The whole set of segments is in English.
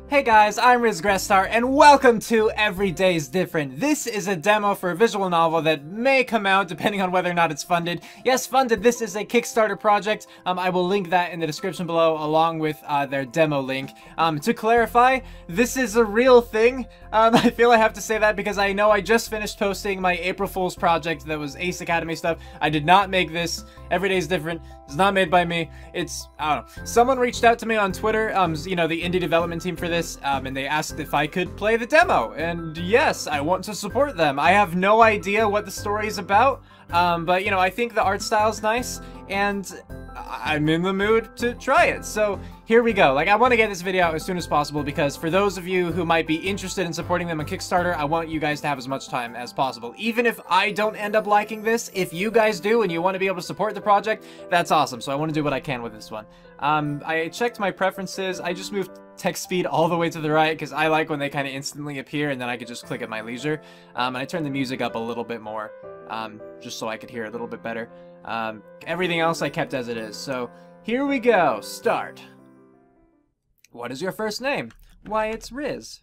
Hey guys, I'm Grestar, and welcome to Every Day's Different. This is a demo for a visual novel that may come out depending on whether or not it's funded. Yes, funded. This is a Kickstarter project. I will link that in the description below along with their demo link. To clarify, this is a real thing. I feel I have to say that because I know I just finished posting my April Fool's project that was Ace Academy stuff. I did not make this. Every Day's Different. It's not made by me. It's, I don't know. Someone reached out to me on Twitter, you know, the indie development team for this, and they asked if I could play the demo. And yes, I want to support them. I have no idea what the story is about, but, you know, I think the art style's nice, and I'm in the mood to try it. So here we go. Like, I want to get this video out as soon as possible because for those of you who might be interested in supporting them on Kickstarter, I want you guys to have as much time as possible. Even if I don't end up liking this, if you guys do and you want to be able to support the project, that's awesome. So I want to do what I can with this one. I checked my preferences. I just moved text speed all the way to the right because I like when they kind of instantly appear and then I could just click at my leisure. And I turned the music up a little bit more, just so I could hear it a little bit better. Everything else I kept as it is. So here we go. Start. What is your first name? Why, it's Riz.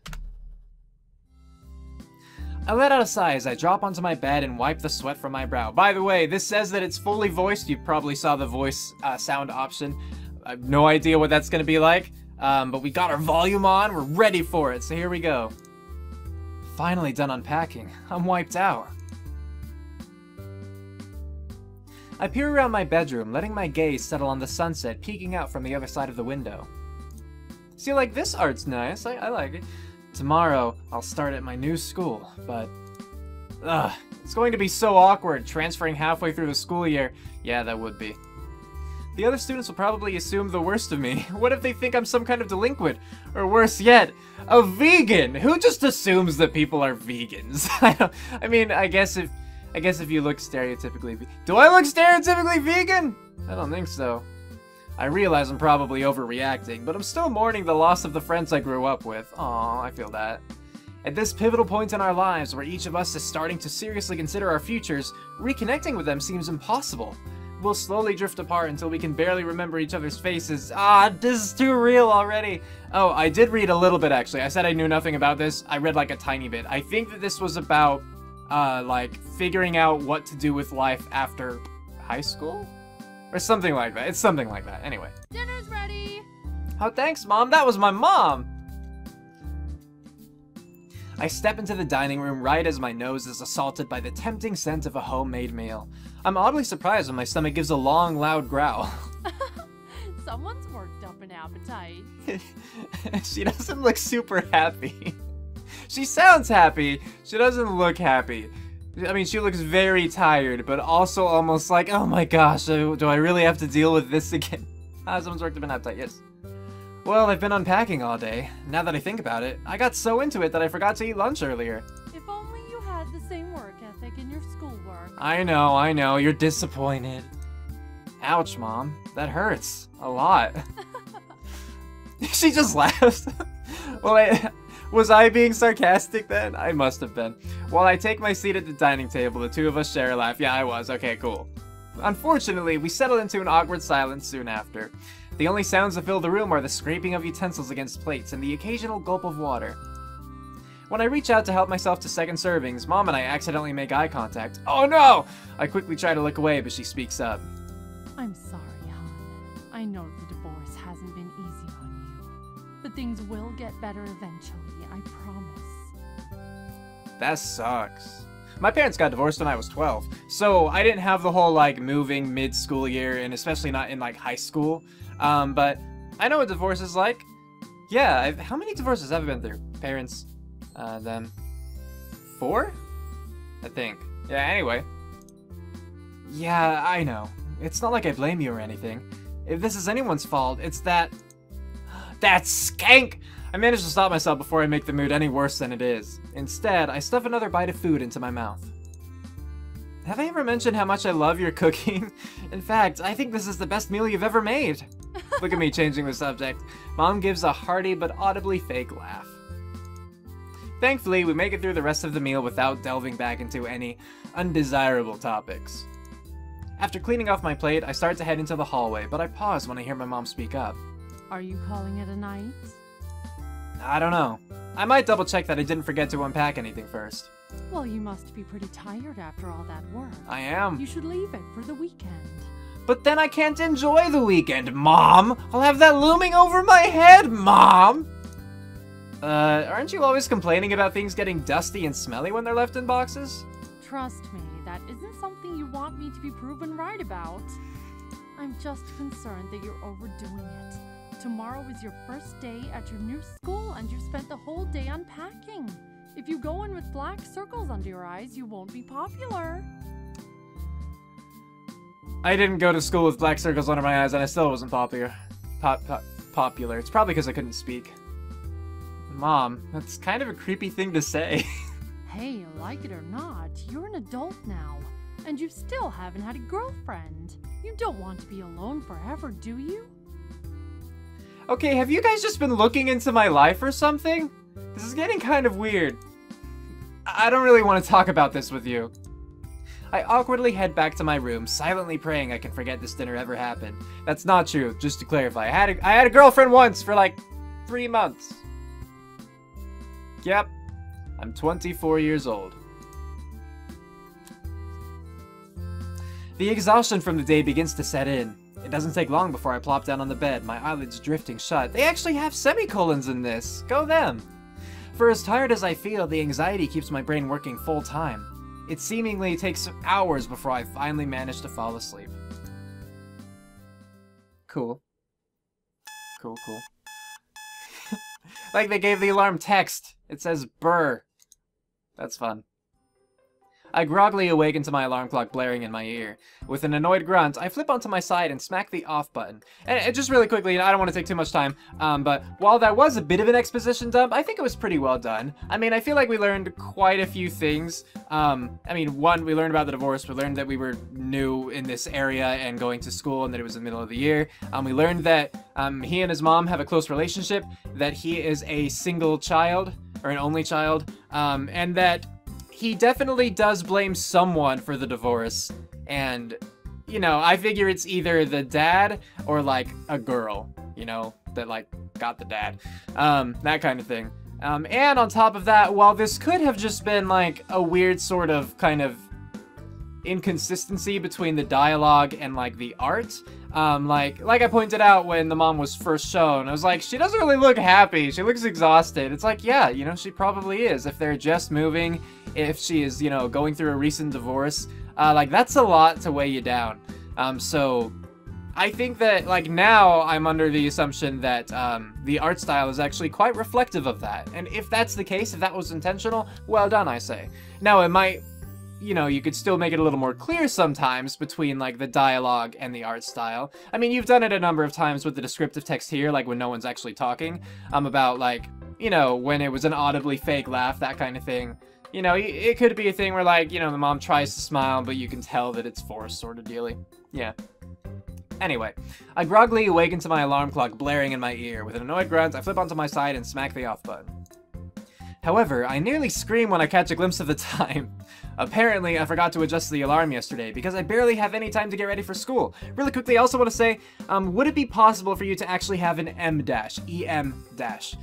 I let out a sigh as I drop onto my bed and wipe the sweat from my brow. By the way, this says that it's fully voiced. You probably saw the voice sound option. I have no idea what that's going to be like, but we got our volume on. We're ready for it, so here we go. Finally done unpacking. I'm wiped out. I peer around my bedroom, letting my gaze settle on the sunset peeking out from the other side of the window. See, like, this art's nice. I like it. Tomorrow, I'll start at my new school, but it's going to be so awkward transferring halfway through the school year. Yeah, that would be. The other students will probably assume the worst of me. What if they think I'm some kind of delinquent? Or worse yet, a vegan? Who just assumes that people are vegans? I guess if you look stereotypically do I look stereotypically vegan? I don't think so. I realize I'm probably overreacting, but I'm still mourning the loss of the friends I grew up with. Aw, I feel that. At this pivotal point in our lives where each of us is starting to seriously consider our futures, reconnecting with them seems impossible. We'll slowly drift apart until we can barely remember each other's faces. This is too real already. Oh, I did read a little bit actually. I said I knew nothing about this. I read like a tiny bit. I think that this was about like figuring out what to do with life after high school? Or something like that. It's something like that. Anyway. Dinner's ready! Oh, thanks, Mom. That was my mom! I step into the dining room right as my nose is assaulted by the tempting scent of a homemade meal. I'm oddly surprised when my stomach gives a long, loud growl. Someone's worked up an appetite. She doesn't look super happy. She sounds happy. She doesn't look happy. I mean, she looks very tired, but also almost like, oh my gosh, do I really have to deal with this again? Someone's worked up an appetite, yes. Well, I've been unpacking all day. Now that I think about it, I got so into it that I forgot to eat lunch earlier. If only you had the same work ethic in your schoolwork. I know, you're disappointed. Ouch, Mom. That hurts. A lot. She just laughs. Well, was I being sarcastic then? I must have been. While I take my seat at the dining table, the two of us share a laugh. Yeah, I was. Okay, cool. Unfortunately, we settle into an awkward silence soon after. The only sounds that fill the room are the scraping of utensils against plates and the occasional gulp of water. When I reach out to help myself to second servings, Mom and I accidentally make eye contact. Oh no! I quickly try to look away, but she speaks up. I'm sorry, hon. I know the divorce hasn't been easy on you, but things will get better eventually, I promise. That sucks. My parents got divorced when I was 12, so I didn't have the whole, like, moving mid-school year, and especially not in, like, high school. But I know what divorce is like. Yeah, how many divorces have I been through? Parents, them. 4? I think. Yeah, anyway. Yeah, I know. It's not like I blame you or anything. If this is anyone's fault, it's that skank! I managed to stop myself before I make the mood any worse than it is. Instead, I stuff another bite of food into my mouth. Have I ever mentioned how much I love your cooking? In fact, I think this is the best meal you've ever made. Look at me changing the subject. Mom gives a hearty but audibly fake laugh. Thankfully, we make it through the rest of the meal without delving back into any undesirable topics. After cleaning off my plate, I start to head into the hallway, but I pause when I hear my mom speak up. Are you calling it a night? I don't know. I might double check that I didn't forget to unpack anything first. Well, you must be pretty tired after all that work. I am. You should leave it for the weekend. But then I can't enjoy the weekend, Mom! I'll have that looming over my head, Mom! Aren't you always complaining about things getting dusty and smelly when they're left in boxes? Trust me, that isn't something you want me to be proven right about. I'm just concerned that you're overdoing it. Tomorrow is your first day at your new school and you've spent the whole day unpacking. If you go in with black circles under your eyes, you won't be popular. I didn't go to school with black circles under my eyes and I still wasn't popular. Popular. It's probably because I couldn't speak. Mom, that's kind of a creepy thing to say. Hey, like it or not, you're an adult now. And you still haven't had a girlfriend. You don't want to be alone forever, do you? Okay, have you guys just been looking into my life or something? This is getting kind of weird. I don't really want to talk about this with you. I awkwardly head back to my room, silently praying I can forget this dinner ever happened. That's not true, just to clarify. I had a girlfriend once for like 3 months. Yep, I'm 24 years old. The exhaustion from the day begins to set in. It doesn't take long before I plop down on the bed, my eyelids drifting shut. They actually have semicolons in this. Go them. For as tired as I feel, the anxiety keeps my brain working full time. It seemingly takes hours before I finally manage to fall asleep. Cool. Cool. Like they gave the alarm text. It says brr. That's fun. I groggily awaken to my alarm clock blaring in my ear. With an annoyed grunt, I flip onto my side and smack the off button. And just really quickly, I don't want to take too much time, but while that was a bit of an exposition dump, I think it was pretty well done. I mean, I feel like we learned quite a few things. I mean, one, we learned about the divorce. We learned that we were new in this area and going to school and that it was the middle of the year. We learned that he and his mom have a close relationship, that he is a single child, or an only child, and that he definitely does blame someone for the divorce, and, you know, I figure it's either the dad or, like, a girl, you know, that, like, got the dad, that kind of thing. And on top of that, while this could have just been, like, a weird sort of kind of inconsistency between the dialogue and, like, the art, like I pointed out when the mom was first shown, I was like, she doesn't really look happy, she looks exhausted. It's like, yeah, you know, she probably is. If they're just moving, if she is, you know, going through a recent divorce, like, that's a lot to weigh you down. So I think that, like, now I'm under the assumption that the art style is actually quite reflective of that. And if that's the case, if that was intentional, well done, I say. Now, it might, you know, you could still make it a little more clear sometimes between, like, the dialogue and the art style. I mean, you've done it a number of times with the descriptive text here, like when no one's actually talking, about, like, you know, when it was an audibly fake laugh, that kind of thing. You know, it could be a thing where, like, you know, the mom tries to smile, but you can tell that it's forced, sort of dealy. Yeah. Anyway, I groggily awaken to my alarm clock blaring in my ear. With an annoyed grunt, I flip onto my side and smack the off button. However, I nearly scream when I catch a glimpse of the time. Apparently, I forgot to adjust the alarm yesterday because I barely have any time to get ready for school. Really quickly, I also want to say, would it be possible for you to actually have an M dash, EM dash?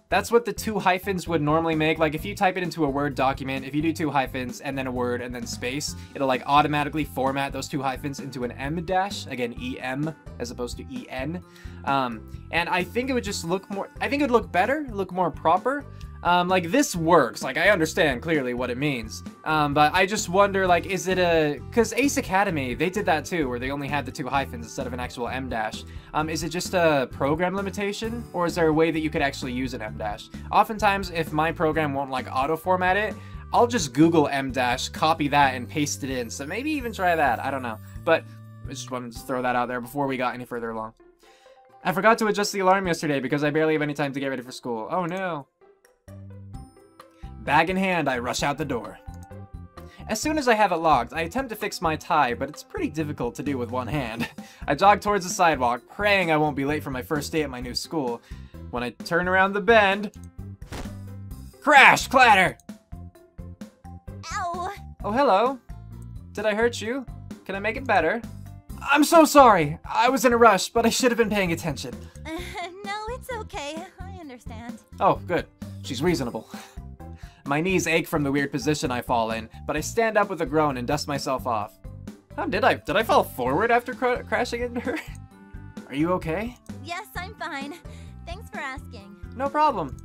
That's what the 2 hyphens would normally make. Like, if you type it into a Word document, if you do 2 hyphens and then a word and then space, it'll, like, automatically format those 2 hyphens into an M dash, again, EM as opposed to EN. And I think it would just look more, I think it would look better, look more proper. Like, this works, like, I understand clearly what it means, but I just wonder, like, is it because Ace Academy, they did that too, where they only had the 2 hyphens instead of an actual M dash. Is it just a program limitation, or is there a way that you could actually use an M dash? Oftentimes, if my program won't, like, auto-format it, I'll just Google M dash, copy that, and paste it in, so maybe even try that, I don't know, but I just wanted to throw that out there before we got any further along. I forgot to adjust the alarm yesterday because I barely have any time to get ready for school. Oh no. Bag in hand, I rush out the door. As soon as I have it locked, I attempt to fix my tie, but it's pretty difficult to do with one hand. I jog towards the sidewalk, praying I won't be late for my first day at my new school. When I turn around the bend... Crash! Clatter! Ow! Oh, hello. Did I hurt you? Can I make it better? I'm so sorry! I was in a rush, but I should have been paying attention. No, it's okay. I understand. Oh, good. She's reasonable. My knees ache from the weird position I fall in, but I stand up with a groan and dust myself off. Oh, did I fall forward after crashing into her? Are you okay? Yes, I'm fine. Thanks for asking. No problem.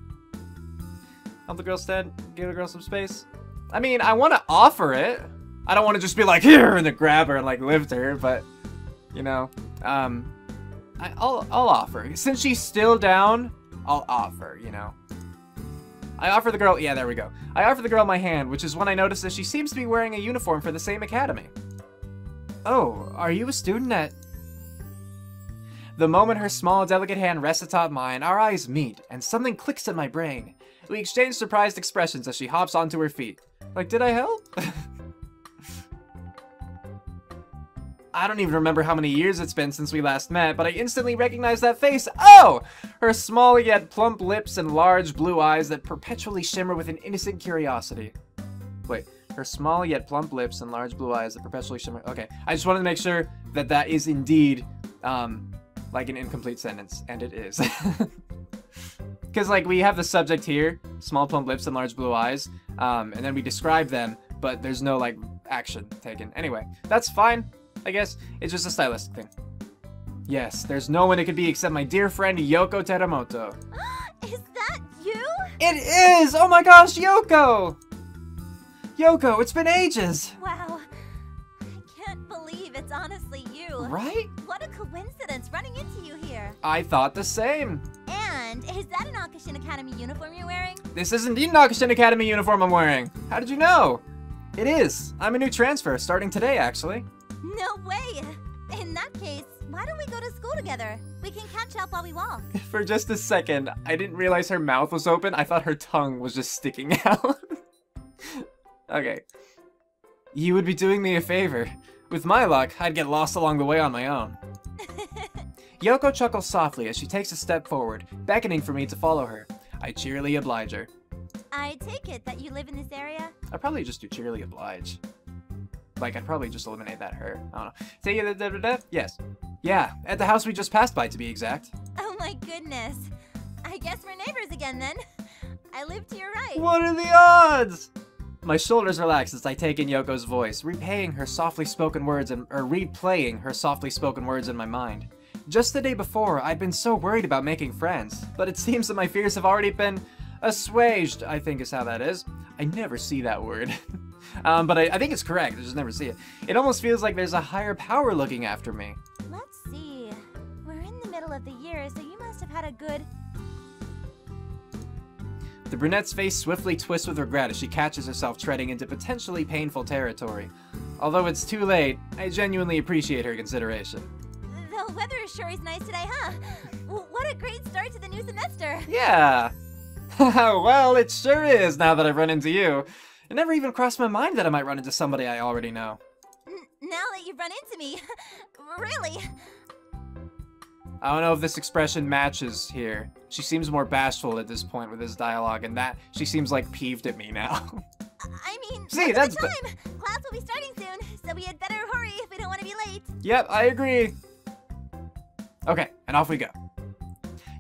Help the girl stand, give the girl some space. I mean, I want to offer it. I don't want to just be like, here, and then grab her and like lift her, but, you know, I'll offer. Since she's still down, I'll offer, you know. I offer the girl, yeah, there we go. I offer the girl my hand, which is when I notice that she seems to be wearing a uniform for the same academy. Oh, are you a student at... The moment her small, delicate hand rests atop mine, our eyes meet, and something clicks in my brain. We exchange surprised expressions as she hops onto her feet. Like, did I help? I don't even remember how many years it's been since we last met, but I instantly recognize that face. Oh! Her small yet plump lips and large blue eyes that perpetually shimmer with an innocent curiosity. Wait, her small yet plump lips and large blue eyes that perpetually shimmer. Okay, I just wanted to make sure that that is indeed, like an incomplete sentence, and it is. Because, like, we have the subject here, small plump lips and large blue eyes, and then we describe them, but there's no, like, action taken. Anyway, that's fine. I guess it's just a stylistic thing. Yes, there's no one it could be except my dear friend Yoko Teramoto. Is that you? It is! Oh my gosh, Yoko! Yoko, it's been ages! Wow. I can't believe it's honestly you. Right? What a coincidence running into you here. I thought the same. And is that an Akushin Academy uniform you're wearing? This is indeed an Akushin Academy uniform I'm wearing. How did you know? It is. I'm a new transfer, starting today, actually. No way! In that case, why don't we go to school together? We can catch up while we walk. For just a second, I didn't realize her mouth was open. I thought her tongue was just sticking out. Okay. You would be doing me a favor. With my luck, I'd get lost along the way on my own. Yoko chuckles softly as she takes a step forward, beckoning for me to follow her. I cheerily oblige her. I take it that you live in this area? I'd probably just do cheerily oblige. Like, I'd probably just eliminate that her. I don't know. Yes. Yeah, at the house we just passed by, to be exact. Oh my goodness. I guess we're neighbors again then. I live to your right. What are the odds? My shoulders relax as I take in Yoko's voice, replaying her softly spoken words in my mind. Just the day before, I'd been so worried about making friends, but it seems that my fears have already been assuaged, I think is how that is. I never see that word. But I think it's correct, I just never see it. It almost feels like there's a higher power looking after me. Let's see. We're in the middle of the year, so you must have had a good... The brunette's face swiftly twists with regret as she catches herself treading into potentially painful territory. Although it's too late, I genuinely appreciate her consideration. The weather sure is nice today, huh? What a great start to the new semester! Yeah! Well, it sure is now that I've run into you. It never even crossed my mind that I might run into somebody I already know. Now that you've run into me, really? I don't know if this expression matches here. She seems more bashful at this point with this dialogue, and that she seems like peeved at me now. I mean, see, that's the time. Class will be starting soon, so we had better hurry if we don't want to be late. Yep, I agree. Okay, and off we go.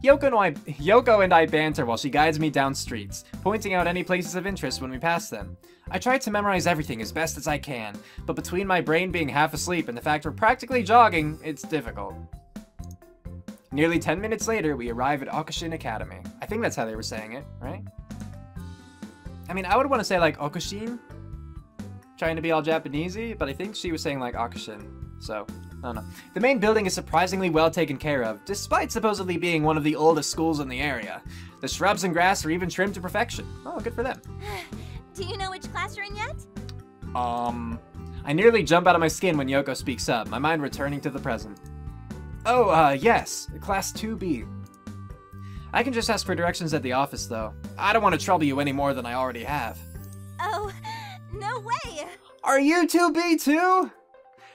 Yoko and I banter while she guides me down streets, pointing out any places of interest when we pass them. I try to memorize everything as best as I can, but between my brain being half asleep and the fact we're practically jogging, it's difficult. Nearly 10 minutes later, we arrive at Akushin Academy. I think that's how they were saying it, right? I mean, I would want to say like Okushin, trying to be all Japanesey, but I think she was saying like Akushin, so I don't know. The main building is surprisingly well taken care of, despite supposedly being one of the oldest schools in the area. The shrubs and grass are even trimmed to perfection. Oh, good for them. Do you know which class you're in yet? I nearly jump out of my skin when Yoko speaks up, my mind returning to the present. Oh, yes, class 2B. I can just ask for directions at the office, though. I don't want to trouble you any more than I already have. Oh, no way! Are you 2B too?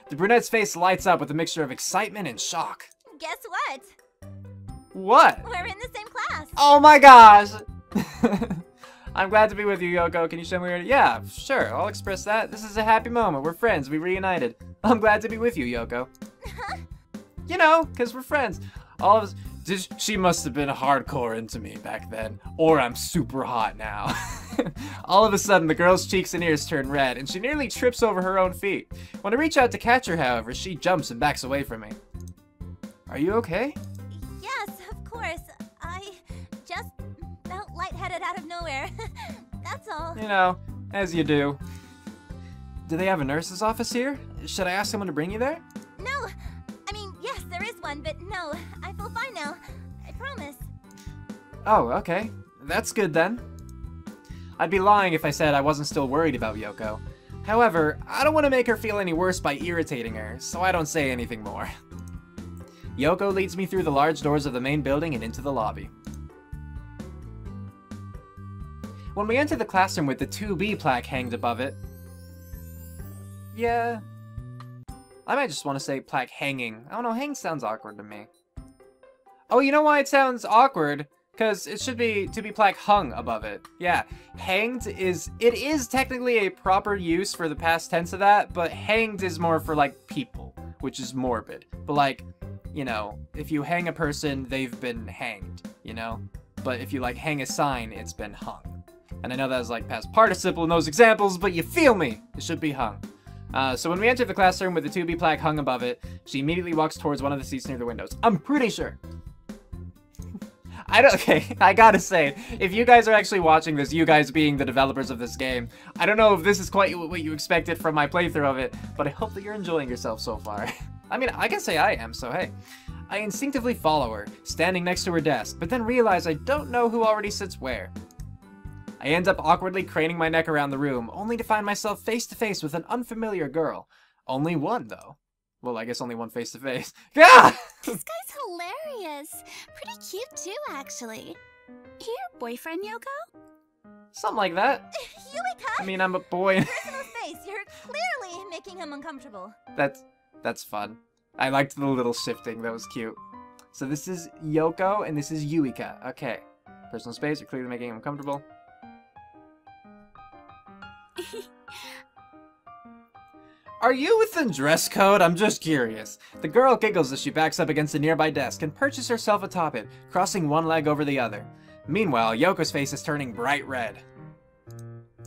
The brunette's face lights up with a mixture of excitement and shock. Guess what? What? We're in the same class. Oh my gosh! I'm glad to be with you, Yoko. Can you show me where? Yeah, sure, I'll express that. This is a happy moment. We're friends. We reunited. I'm glad to be with you, Yoko. You know, because we're friends. All of us. She must have been hardcore into me back then, or I'm super hot now. All of a sudden, the girl's cheeks and ears turn red, and she nearly trips over her own feet. When I reach out to catch her, however, she jumps and backs away from me. Are you okay? Yes, of course. I just felt lightheaded out of nowhere. That's all. You know, as you do. Do they have a nurse's office here? Should I ask someone to bring you there? No. I mean, yes, there is one, but no. I feel fine now. I promise. Oh, okay. That's good then. I'd be lying if I said I wasn't still worried about Yoko. However, I don't want to make her feel any worse by irritating her, so I don't say anything more. Yoko leads me through the large doors of the main building and into the lobby. When we enter the classroom with the 2B plaque hanged above it... Yeah... I might just want to say plaque hanging. I don't know, hang sounds awkward to me. Oh, you know why it sounds awkward? Because it should be 2B plaque hung above it. Yeah, hanged is... It is technically a proper use for the past tense of that, but hanged is more for, like, people, which is morbid. But, like, you know, if you hang a person, they've been hanged, you know? But if you, like, hang a sign, it's been hung. And I know that was, like, past participle in those examples, but you feel me! It should be hung. So when we enter the classroom with the 2B plaque hung above it, she immediately walks towards one of the seats near the windows. I'm pretty sure. Okay, I gotta say, if you guys are actually watching this, you guys being the developers of this game, I don't know if this is quite what you expected from my playthrough of it, but I hope that you're enjoying yourself so far. I mean, I can say I am, so hey. I instinctively follow her, standing next to her desk, but then realize I don't know who already sits where. I end up awkwardly craning my neck around the room, only to find myself face to face with an unfamiliar girl. Only one, though. Well, I guess only one face to face. Ah! This guy's hilarious. Pretty cute too, actually. Your boyfriend, Yoko? Something like that. Yumika! I mean, I'm a boy. Personal space. You're clearly making him uncomfortable. That's fun. I liked the little shifting. That was cute. So this is Yoko, and this is Yuika. Okay. Personal space. You're clearly making him uncomfortable. Are you within dress code? I'm just curious. The girl giggles as she backs up against a nearby desk and perches herself atop it, crossing one leg over the other. Meanwhile, Yoko's face is turning bright red.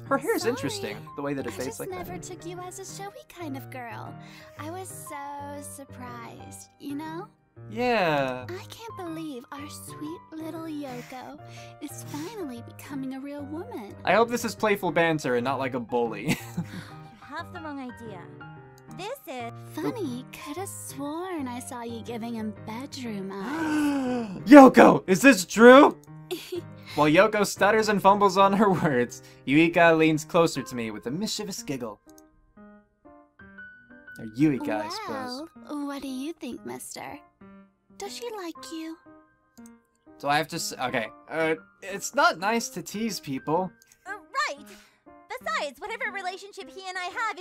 Her hair is interesting, the way that it fades like that. I just never took you as a showy kind of girl. I was so surprised, you know? Yeah. I can't believe our sweet little Yoko is finally becoming a real woman. I hope this is playful banter and not like a bully. You have the wrong idea. This is... Funny, could have sworn I saw you giving him bedroom eyes. Yoko, is this true? While Yoko stutters and fumbles on her words, Yuika leans closer to me with a mischievous giggle. Or Yuika, I suppose. Well, what do you think, mister? Does she like you? So I have to okay, it's not nice to tease people. Right! Besides, whatever relationship he and I have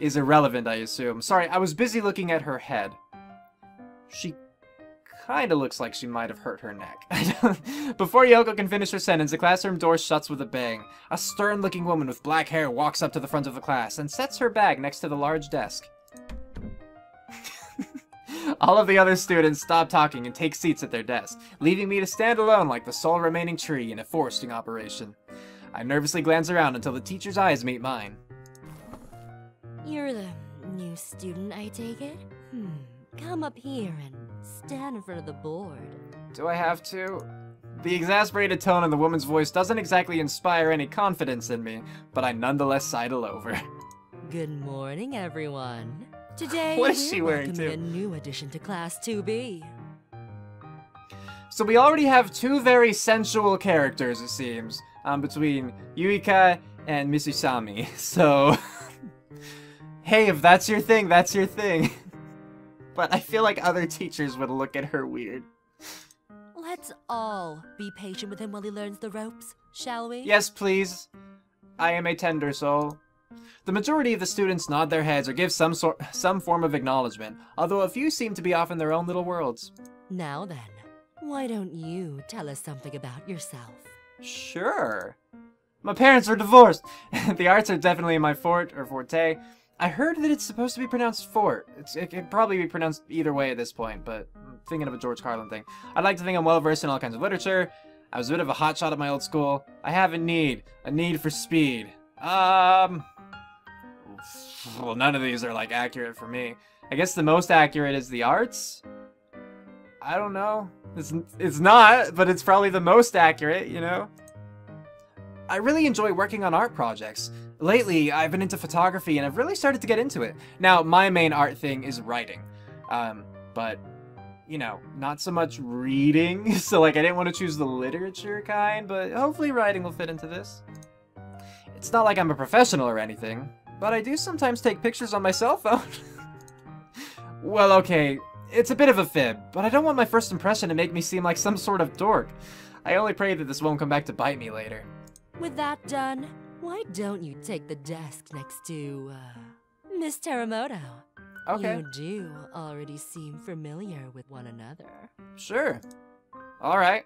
is irrelevant, I assume. Sorry, I was busy looking at her head. She kinda looks like she might have hurt her neck. Before Yoko can finish her sentence, the classroom door shuts with a bang. A stern-looking woman with black hair walks up to the front of the class and sets her bag next to the large desk. All of the other students stop talking and take seats at their desks, leaving me to stand alone like the sole remaining tree in a foresting operation. I nervously glance around until the teacher's eyes meet mine. You're the new student, I take it? Come up here and stand in front of the board. Do I have to? The exasperated tone in the woman's voice doesn't exactly inspire any confidence in me, but I nonetheless sidle over. Good morning, everyone. Today, what is she wearing too? A new addition to Class 2B. So we already have two very sensual characters, it seems, between Yuika and Misusami. So, hey, if that's your thing, that's your thing. But I feel like other teachers would look at her weird. Let's all be patient with him while he learns the ropes, shall we? Yes, please. I am a tender soul. The majority of the students nod their heads or give some form of acknowledgement, although a few seem to be off in their own little worlds. Now then, why don't you tell us something about yourself? Sure. My parents are divorced. The arts are definitely my forte. I heard that it's supposed to be pronounced fort. It could probably be pronounced either way at this point, but I'm thinking of a George Carlin thing. I'd like to think I'm well versed in all kinds of literature. I was a bit of a hotshot at my old school. I have a need for speed. Well, none of these are like accurate for me. I guess the most accurate is the arts? I don't know. It's not, but it's probably the most accurate, you know? I really enjoy working on art projects. Lately, I've been into photography and I've really started to get into it. Now, my main art thing is writing. But, you know, not so much reading. So, like, I didn't want to choose the literature kind, but hopefully writing will fit into this. It's not like I'm a professional or anything, but I do sometimes take pictures on my cell phone. Well, okay, it's a bit of a fib, but I don't want my first impression to make me seem like some sort of dork. I only pray that this won't come back to bite me later. With that done, why don't you take the desk next to, Miss Teramoto? Okay. You do already seem familiar with one another. Sure. Alright.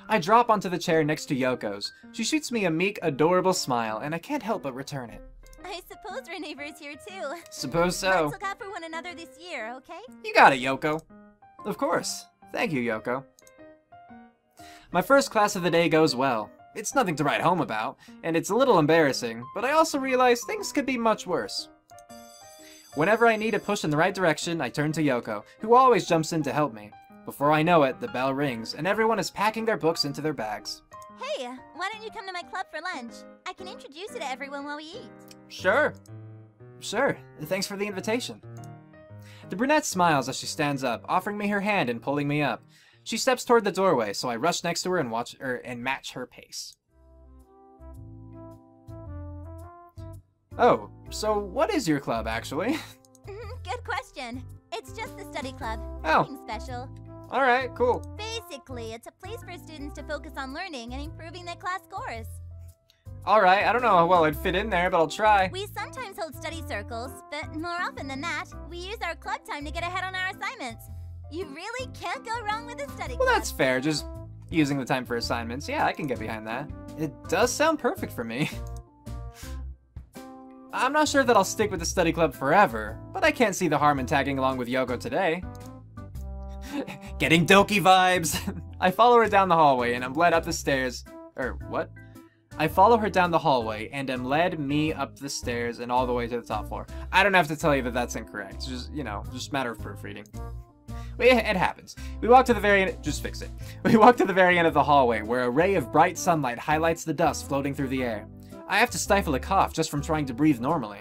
I drop onto the chair next to Yoko's. She shoots me a meek, adorable smile, and I can't help but return it. I suppose we're neighbors here too. Suppose so. Let's look out for one another this year, okay? You got it, Yoko. Of course. Thank you, Yoko. My first class of the day goes well. It's nothing to write home about, and it's a little embarrassing, but I also realize things could be much worse. Whenever I need a push in the right direction, I turn to Yoko, who always jumps in to help me. Before I know it, the bell rings, and everyone is packing their books into their bags. Hey, why don't you come to my club for lunch? I can introduce you to everyone while we eat. Sure. Sure. Thanks for the invitation. The brunette smiles as she stands up, offering me her hand and pulling me up. She steps toward the doorway, so I rush next to her and watch her and match her pace. Oh, so what is your club, actually? Good question. It's just the study club. Oh. Nothing special. Alright, cool. Basically, it's a place for students to focus on learning and improving their class scores. Alright, I don't know how well I'd fit in there, but I'll try. We sometimes hold study circles, but more often than that, we use our club time to get ahead on our assignments. You really can't go wrong with a study club. Well, that's fair, just using the time for assignments. Yeah, I can get behind that. It does sound perfect for me. I'm not sure that I'll stick with the study club forever, but I can't see the harm in tagging along with Yoko today. Getting Doki vibes! I follow her down the hallway and am led up the stairs. What? I follow her down the hallway and am led me up the stairs and all the way to the top floor. I don't have to tell you that that's incorrect. It's just, you know, just a matter of proofreading. It happens. We walk to the very end. Just fix it. We walk to the very end of the hallway, where a ray of bright sunlight highlights the dust floating through the air. I have to stifle a cough just from trying to breathe normally.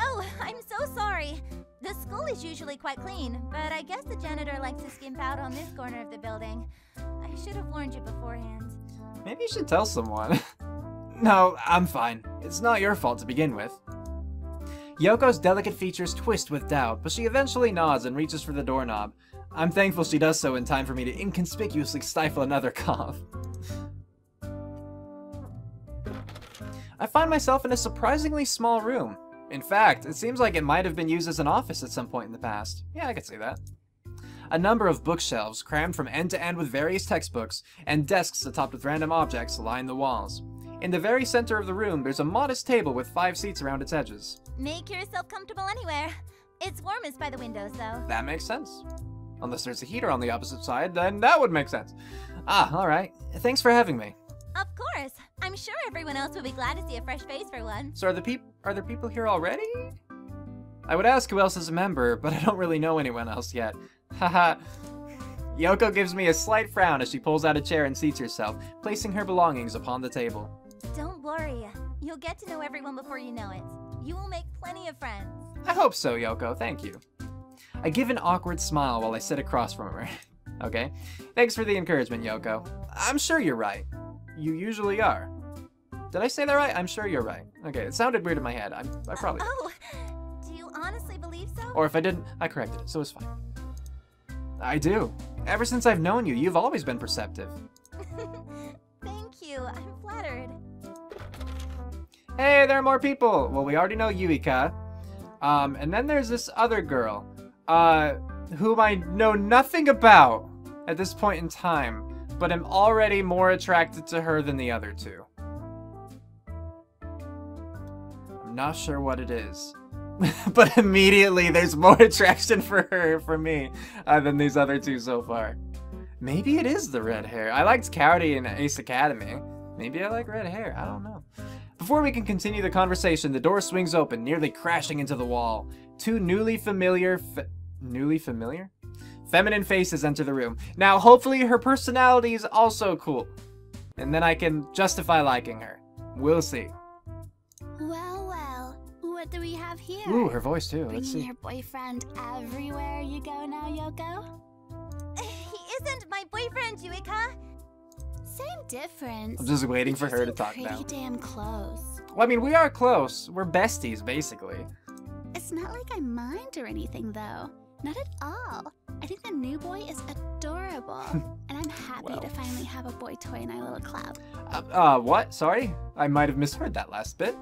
Oh, I'm so sorry. The school is usually quite clean, but I guess the janitor likes to skimp out on this corner of the building. I should have warned you beforehand. Maybe you should tell someone. No, I'm fine. It's not your fault to begin with. Yoko's delicate features twist with doubt, but she eventually nods and reaches for the doorknob. I'm thankful she does so in time for me to inconspicuously stifle another cough. I find myself in a surprisingly small room. In fact, it seems like it might have been used as an office at some point in the past. Yeah, I could see that. A number of bookshelves, crammed from end to end with various textbooks, and desks atop with random objects line the walls. In the very center of the room, there's a modest table with 5 seats around its edges. Make yourself comfortable anywhere. It's warmest by the windows, though. That makes sense. Unless there's a heater on the opposite side, then that would make sense. Ah, alright. Thanks for having me. Of course. I'm sure everyone else will be glad to see a fresh face for one. So are there people here already? I would ask who else is a member, but I don't really know anyone else yet. Haha. Yoko gives me a slight frown as she pulls out a chair and seats herself, placing her belongings upon the table. Don't worry. You'll get to know everyone before you know it. You will make plenty of friends. I hope so, Yoko. Thank you. I give an awkward smile while I sit across from her. Okay. Thanks for the encouragement, Yoko. I'm sure you're right. You usually are. Did I say that right? I'm sure you're right. Okay, it sounded weird in my head. I probably did. Oh, do you honestly believe so? Or if I didn't, I corrected it, so it's fine. I do. Ever since I've known you, you've always been perceptive. Thank you. I'm flattered. Hey, there are more people. Well, we already know Yuika. And then there's this other girl, whom I know nothing about at this point in time, but am already more attracted to her than the other two. not sure what it is. But immediately there's more attraction for her, for me, than these other two so far. Maybe it is the red hair. I liked Cowdy in Ace Academy. Maybe I like red hair, I don't know. Before we can continue the conversation, the door swings open, nearly crashing into the wall. Two newly familiar feminine faces enter the room. Now, hopefully her personality is also cool. And then I can justify liking her. We'll see. Well, well, what do we have here? Ooh, her voice too. Let's Bringing see. your boyfriend everywhere you go now, Yoko? He isn't my boyfriend, Yuika. Same difference. I'm just waiting for You're her to so talk pretty now. damn close. Well, I mean, we are close. We're besties, basically. It's not like I mind or anything, though. Not at all. I think the new boy is adorable. And I'm happy Well. to finally have a boy toy in our little club. What? Sorry? I might have misheard that last bit.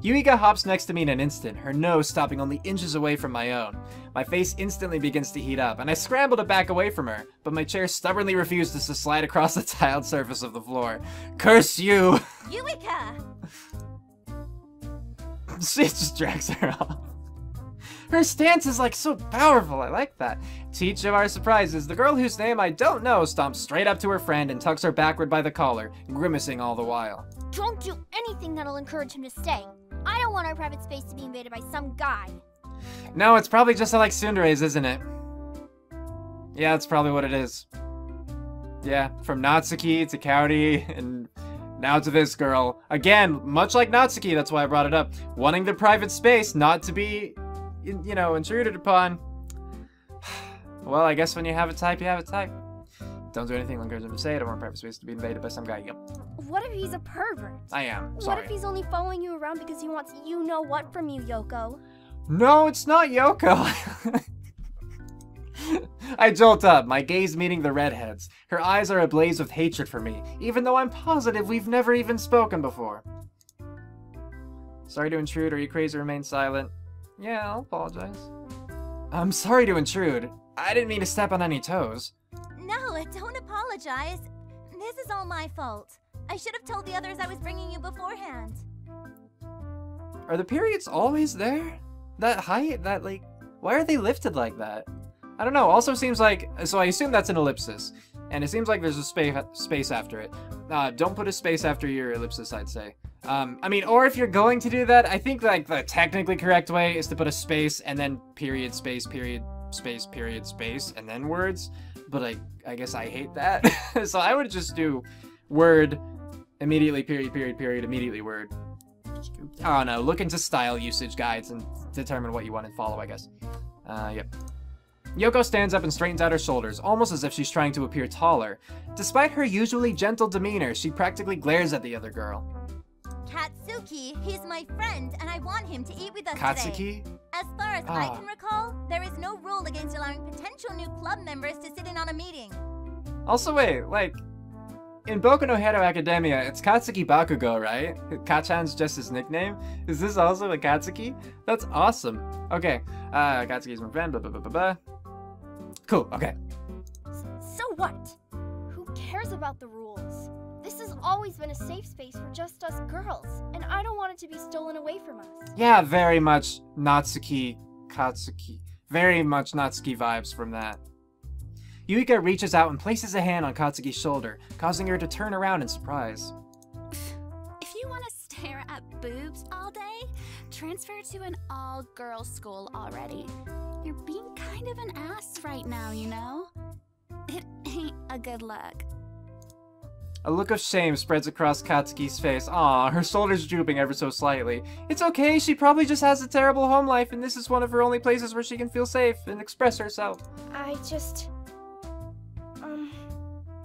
Yuika hops next to me in an instant, her nose stopping only inches away from my own. My face instantly begins to heat up, and I scramble to back away from her, but my chair stubbornly refuses to slide across the tiled surface of the floor. Curse you! Yuika! She just drags her off. Her stance is like so powerful, I like that. To each of our surprises, the girl whose name I don't know stomps straight up to her friend and tucks her backward by the collar, grimacing all the while. Don't do anything that'll encourage him to stay. I don't want our private space to be invaded by some guy. No, it's probably just like Tsundere's, isn't it? Yeah, that's probably what it is. Yeah, from Natsuki to Cowdy, and now to this girl. Again, much like Natsuki, that's why I brought it up. Wanting the private space not to be, you know, intruded upon. Well, I guess when you have a type, you have a type. Don't do anything encourage him to say. I don't want private space to be invaded by some guy. Yep. What if he's a pervert? I am. What Sorry. if he's only following you around because he wants you-know-what from you, Yoko? No, it's not Yoko. I jolt up, my gaze meeting the redheads. Her eyes are ablaze with hatred for me, even though I'm positive we've never even spoken before. Sorry to intrude. Are you crazy to remain silent? Yeah, I'll apologize. I'm sorry to intrude. I didn't mean to step on any toes. No, don't apologize. This is all my fault. I should have told the others I was bringing you beforehand. Are the periods always there? That height? That, like, why are they lifted like that? I don't know. Also seems like, so I assume that's an ellipsis. And it seems like there's a space after it. Don't put a space after your ellipsis, I'd say. I mean, or if you're going to do that, I think, like, the technically correct way is to put a space and then period, space, period, space, period, space, and then words. But I guess I hate that. So I would just do word, immediately, period, period, period, immediately, word. I don't know. Look into style usage guides and determine what you want to follow, I guess. Yep. Yoko stands up and straightens out her shoulders, almost as if she's trying to appear taller. Despite her usually gentle demeanor, she practically glares at the other girl. Katsuki, he's my friend, and I want him to eat with us today. Katsuki? As far as I can recall, there is no rule against allowing potential new club members to sit in on a meeting. Also, wait, like, in Boku no Hero Academia, it's Katsuki Bakugo, right? Kachan's just his nickname. Is this also a Katsuki? That's awesome. Okay, Katsuki's my friend, blah, blah, blah, blah, blah. Cool, okay. So what? Who cares about the rules? This has always been a safe space for just us girls, and I don't want it to be stolen away from us. Yeah, very much Natsuki, Katsuki. Very much Natsuki vibes from that. Yuika reaches out and places a hand on Katsuki's shoulder, causing her to turn around in surprise. If you want to stare at boobs all day, transfer to an all-girls school already. You're being kind of an ass right now, you know? It ain't a good look. A look of shame spreads across Katsuki's face. Aw, her shoulders drooping ever so slightly. It's okay, she probably just has a terrible home life, and this is one of her only places where she can feel safe and express herself. I just...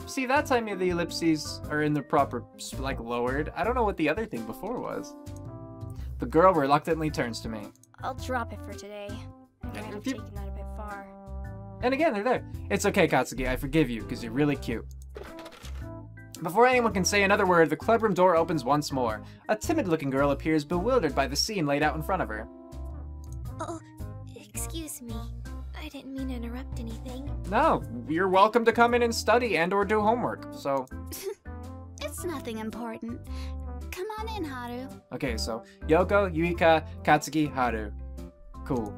See, that time the ellipses are in the proper, like, lowered. I don't know what the other thing before was. The girl reluctantly turns to me. I'll drop it for today. I might have taken that a bit far. And again, they're there. It's okay, Katsuki, I forgive you, because you're really cute. Before anyone can say another word, the clubroom door opens once more. A timid-looking girl appears, bewildered by the scene laid out in front of her. Oh, excuse me. I didn't mean to interrupt anything. No, you're welcome to come in and study and or do homework, so... It's nothing important. Come on in, Haru. Okay, so Yoko, Yuika, Katsuki, Haru. Cool.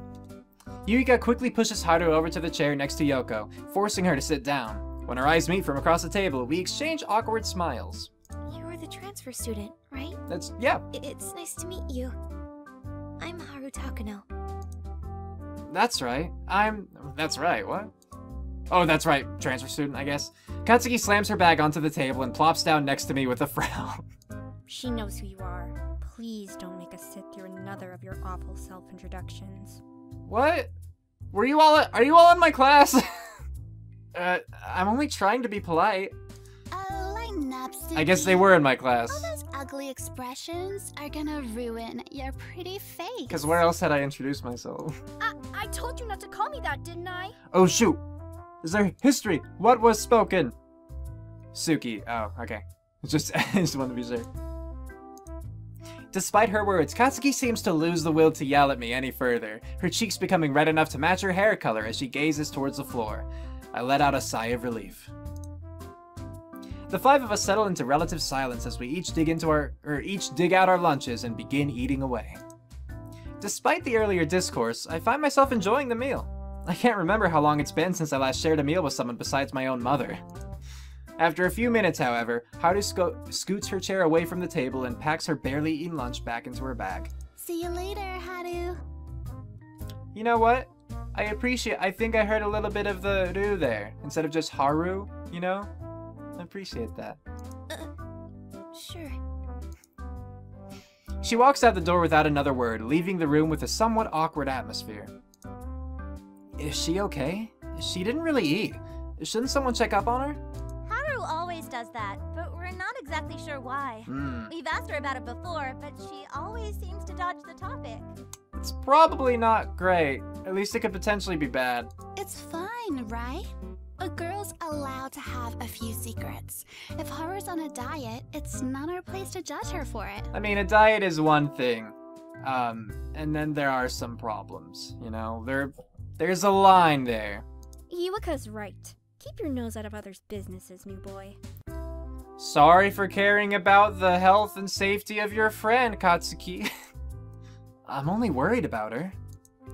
Yuika quickly pushes Haru over to the chair next to Yoko, forcing her to sit down. When our eyes meet from across the table, we exchange awkward smiles. You're the transfer student, right? Yeah. It's nice to meet you. I'm Haru Takano. That's right. That's right, what? Oh, that's right, transfer student, I guess. Katsuki slams her bag onto the table and plops down next to me with a frown. She knows who you are. Please don't make us sit through another of your awful self-introductions. What? Are you all in my class? I'm only trying to be polite. Lighten up, Suki. I guess they were in my class. All those ugly expressions are gonna ruin your pretty face. Because where else had I introduced myself? I told you not to call me that, didn't I? Oh, shoot. Is there history? What was spoken? Suki. Oh, okay. I just wanted to be sure. Despite her words, Katsuki seems to lose the will to yell at me any further, her cheeks becoming red enough to match her hair color as she gazes towards the floor. I let out a sigh of relief. The five of us settle into relative silence as we each dig out our lunches and begin eating away. Despite the earlier discourse, I find myself enjoying the meal. I can't remember how long it's been since I last shared a meal with someone besides my own mother. After a few minutes, however, Haru scoots her chair away from the table and packs her barely eaten lunch back into her bag. See you later, Haru. You know what? I think I heard a little bit of the Ru there, instead of just Haru, you know? I appreciate that. Sure. She walks out the door without another word, leaving the room with a somewhat awkward atmosphere. Is she okay? She didn't really eat. Shouldn't someone check up on her? Haru always does that, but we're not exactly sure why. We've asked her about it before, but she always seems to dodge the topic. It's probably not great. At least it could potentially be bad. It's fine, right? A girl's allowed to have a few secrets. If Haru's on a diet, it's not our place to judge her for it. I mean, a diet is one thing. And then there are some problems, you know? There's a line there. Yuika's right. Keep your nose out of others' businesses, new boy. Sorry for caring about the health and safety of your friend, Katsuki. I'm only worried about her.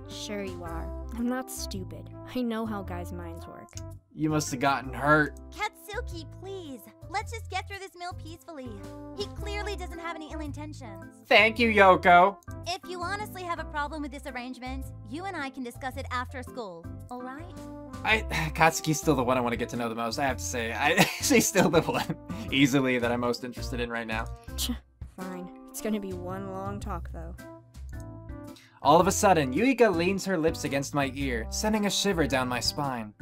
Sure you are. I'm not stupid. I know how guys' minds work. You must have gotten hurt. Katsuki, please. Let's just get through this meal peacefully. He clearly doesn't have any ill intentions. Thank you, Yoko. If you honestly have a problem with this arrangement, you and I can discuss it after school, alright? Katsuki's still the one I want to get to know the most, I have to say. She's still the one, easily, that I'm most interested in right now. Fine. It's gonna be one long talk, though. All of a sudden, Yuika leans her lips against my ear, sending a shiver down my spine.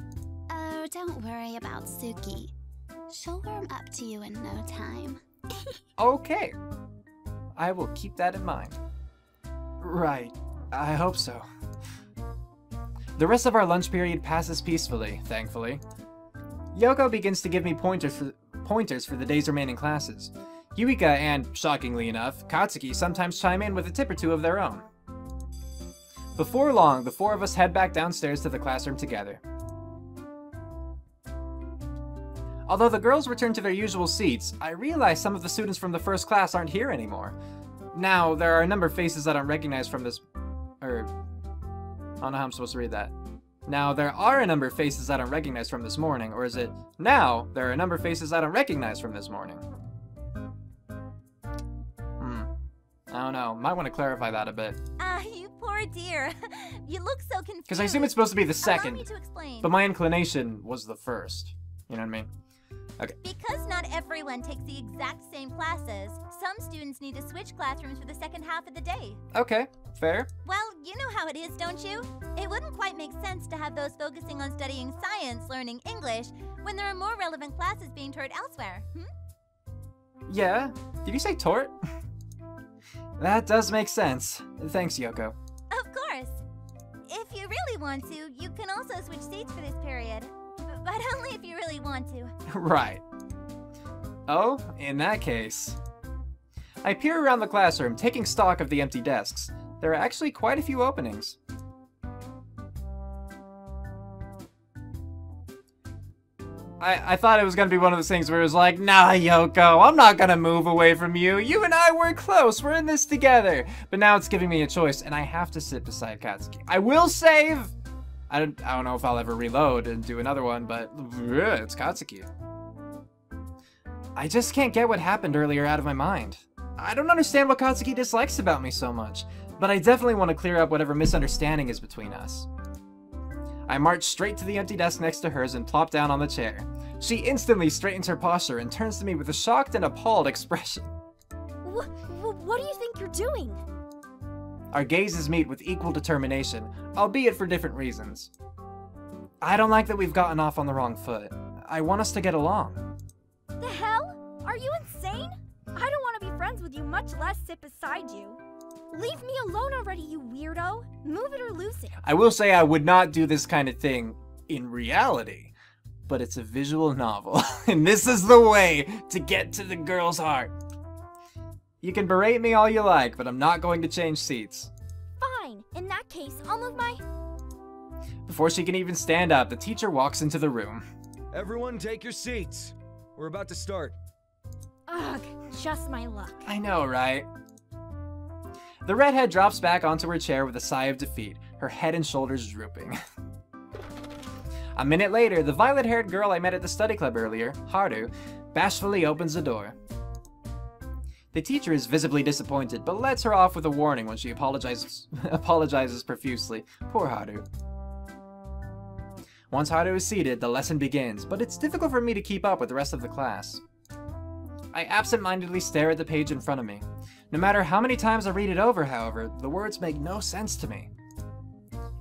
Oh, don't worry about Suki. She'll warm up to you in no time. Okay. I will keep that in mind. Right. I hope so. The rest of our lunch period passes peacefully, thankfully. Yoko begins to give me pointers for the day's remaining classes. Yuika and, shockingly enough, Katsuki sometimes chime in with a tip or two of their own. Before long, the four of us head back downstairs to the classroom together. Although the girls return to their usual seats, I realize some of the students from the first class aren't here anymore. Now, there are a number of faces I don't recognize from this... I don't know how I'm supposed to read that. Now, there are a number of faces I don't recognize from this morning, or is it, now, there are a number of faces I don't recognize from this morning? I don't know, might want to clarify that a bit. You poor dear. You look so confused. Because I assume it's supposed to be the Allow second, me to explain. but my inclination was the first. You know what I mean? Okay. Because not everyone takes the exact same classes, some students need to switch classrooms for the second half of the day. Okay, fair. Well, you know how it is, don't you? It wouldn't quite make sense to have those focusing on studying science learning English when there are more relevant classes being taught elsewhere, Yeah? Did you say tort? That does make sense. Thanks, Yoko. Of course. If you really want to, you can also switch seats for this period. But only if you really want to. Right. Oh, in that case. I peer around the classroom, taking stock of the empty desks. There are actually quite a few openings. I thought it was gonna be one of those things where it was like, nah, Yoko, I'm not gonna move away from you. You and I, we're close. We're in this together. But now it's giving me a choice, and I have to sit beside Katsuki. I will save. I don't know if I'll ever reload and do another one, but it's Katsuki. I just can't get what happened earlier out of my mind. I don't understand what Katsuki dislikes about me so much, but I definitely want to clear up whatever misunderstanding is between us. I march straight to the empty desk next to hers and plop down on the chair. She instantly straightens her posture and turns to me with a shocked and appalled expression. What do you think you're doing? Our gazes meet with equal determination, albeit for different reasons. I don't like that we've gotten off on the wrong foot. I want us to get along. The hell? Are you insane? I don't want to be friends with you, much less sit beside you. Leave me alone already, you weirdo. Move it or lose it. I will say I would not do this kind of thing in reality, but it's a visual novel, and this is the way to get to the girl's heart. You can berate me all you like, but I'm not going to change seats. Fine. In that case, I'll move my... Before she can even stand up, the teacher walks into the room. Everyone take your seats. We're about to start. Ugh, just my luck. I know, right? The redhead drops back onto her chair with a sigh of defeat, her head and shoulders drooping. A minute later, the violet-haired girl I met at the study club earlier, Haru, bashfully opens the door. The teacher is visibly disappointed, but lets her off with a warning when she apologizes profusely. Poor Haru. Once Haru is seated, the lesson begins, but it's difficult for me to keep up with the rest of the class. I absent-mindedly stare at the page in front of me. No matter how many times I read it over, however, the words make no sense to me.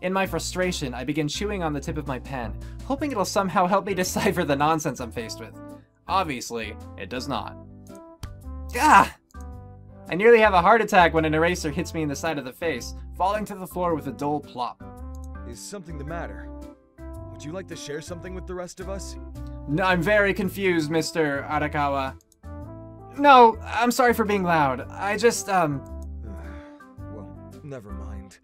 In my frustration, I begin chewing on the tip of my pen, hoping it'll somehow help me decipher the nonsense I'm faced with. Obviously, it does not. Ah! I nearly have a heart attack when an eraser hits me in the side of the face, falling to the floor with a dull plop. Is something the matter? Would you like to share something with the rest of us? No, I'm very confused, Mr. Arakawa. No, I'm sorry for being loud. I just, Well, never mind.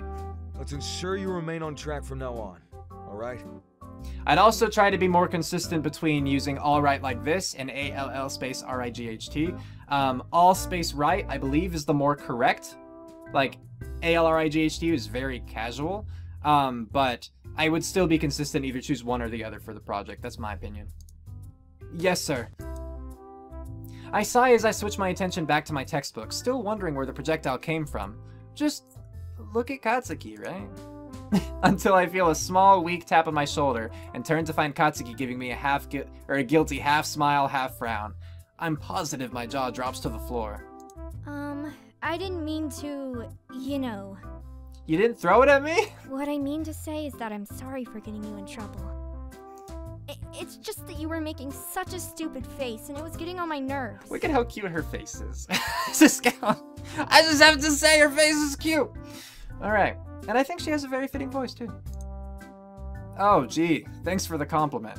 Let's ensure you remain on track from now on, alright? I'd also try to be more consistent between using alright like this and ALL space RIGHT. All space right, I believe, is the more correct. Like, ALRIGHT is very casual, but I would still be consistent, either choose one or the other for the project. That's my opinion. Yes, sir. I sigh as I switch my attention back to my textbook, still wondering where the projectile came from. Just look at Katsuki, right? Until I feel a small, weak tap on my shoulder and turn to find Katsuki giving me a guilty half smile, half frown. I'm positive my jaw drops to the floor. I didn't mean to, you know. You didn't throw it at me? What I mean to say is that I'm sorry for getting you in trouble. It's just that you were making such a stupid face, and it was getting on my nerves. Look at how cute her face is. I just have to say her face is cute. Alright, and I think she has a very fitting voice, too. Oh, gee, thanks for the compliment.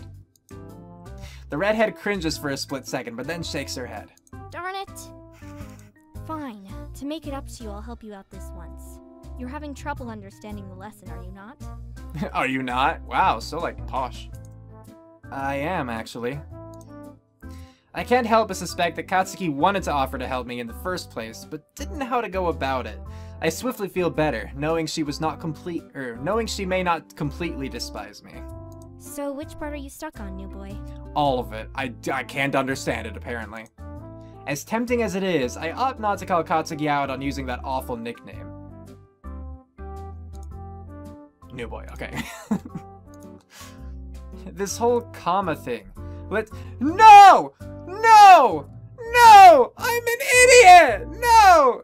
The redhead cringes for a split second, but then shakes her head. Darn it. Fine. To make it up to you, I'll help you out this once. You're having trouble understanding the lesson, are you not? Are you not? Wow, so like posh. I am, actually. I can't help but suspect that Katsuki wanted to offer to help me in the first place, but didn't know how to go about it. I swiftly feel better, knowing she may not completely despise me. So which part are you stuck on, new boy? All of it. I can't understand it, apparently. As tempting as it is, I ought not to call Katsuki out on using that awful nickname. New boy, okay. This whole comma thing. No! No! No! I'm an idiot! No!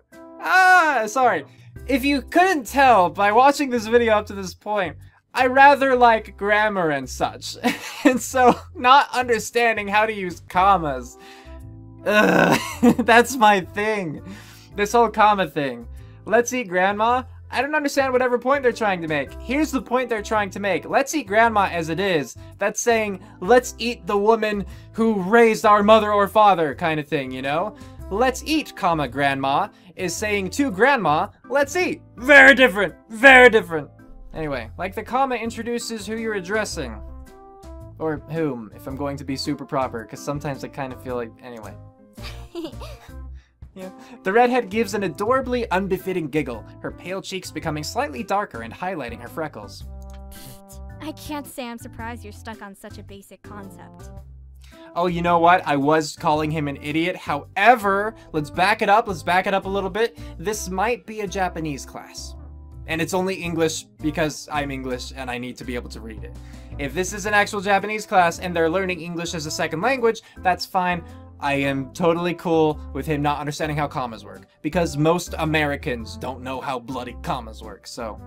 Sorry. If you couldn't tell by watching this video up to this point, I rather like grammar and such. And so, not understanding how to use commas. That's my thing. This whole comma thing. Let's eat grandma. I don't understand whatever point they're trying to make. Here's the point they're trying to make. Let's eat grandma as it is. That's saying, let's eat the woman who raised our mother or father kind of thing, you know? Let's eat, comma, grandma, is saying to grandma, let's eat. Very different. Very different. Anyway, like the comma introduces who you're addressing. Or whom, if I'm going to be super proper, because sometimes I kind of feel like... Anyway. Yeah. The redhead gives an adorably unbefitting giggle, her pale cheeks becoming slightly darker and highlighting her freckles. I can't say I'm surprised you're stuck on such a basic concept. Oh, you know what? I was calling him an idiot. However, let's back it up a little bit. This might be a Japanese class. And it's only English because I'm English and I need to be able to read it. If this is an actual Japanese class and they're learning English as a second language, that's fine. I am totally cool with him not understanding how commas work, because most Americans don't know how bloody commas work, so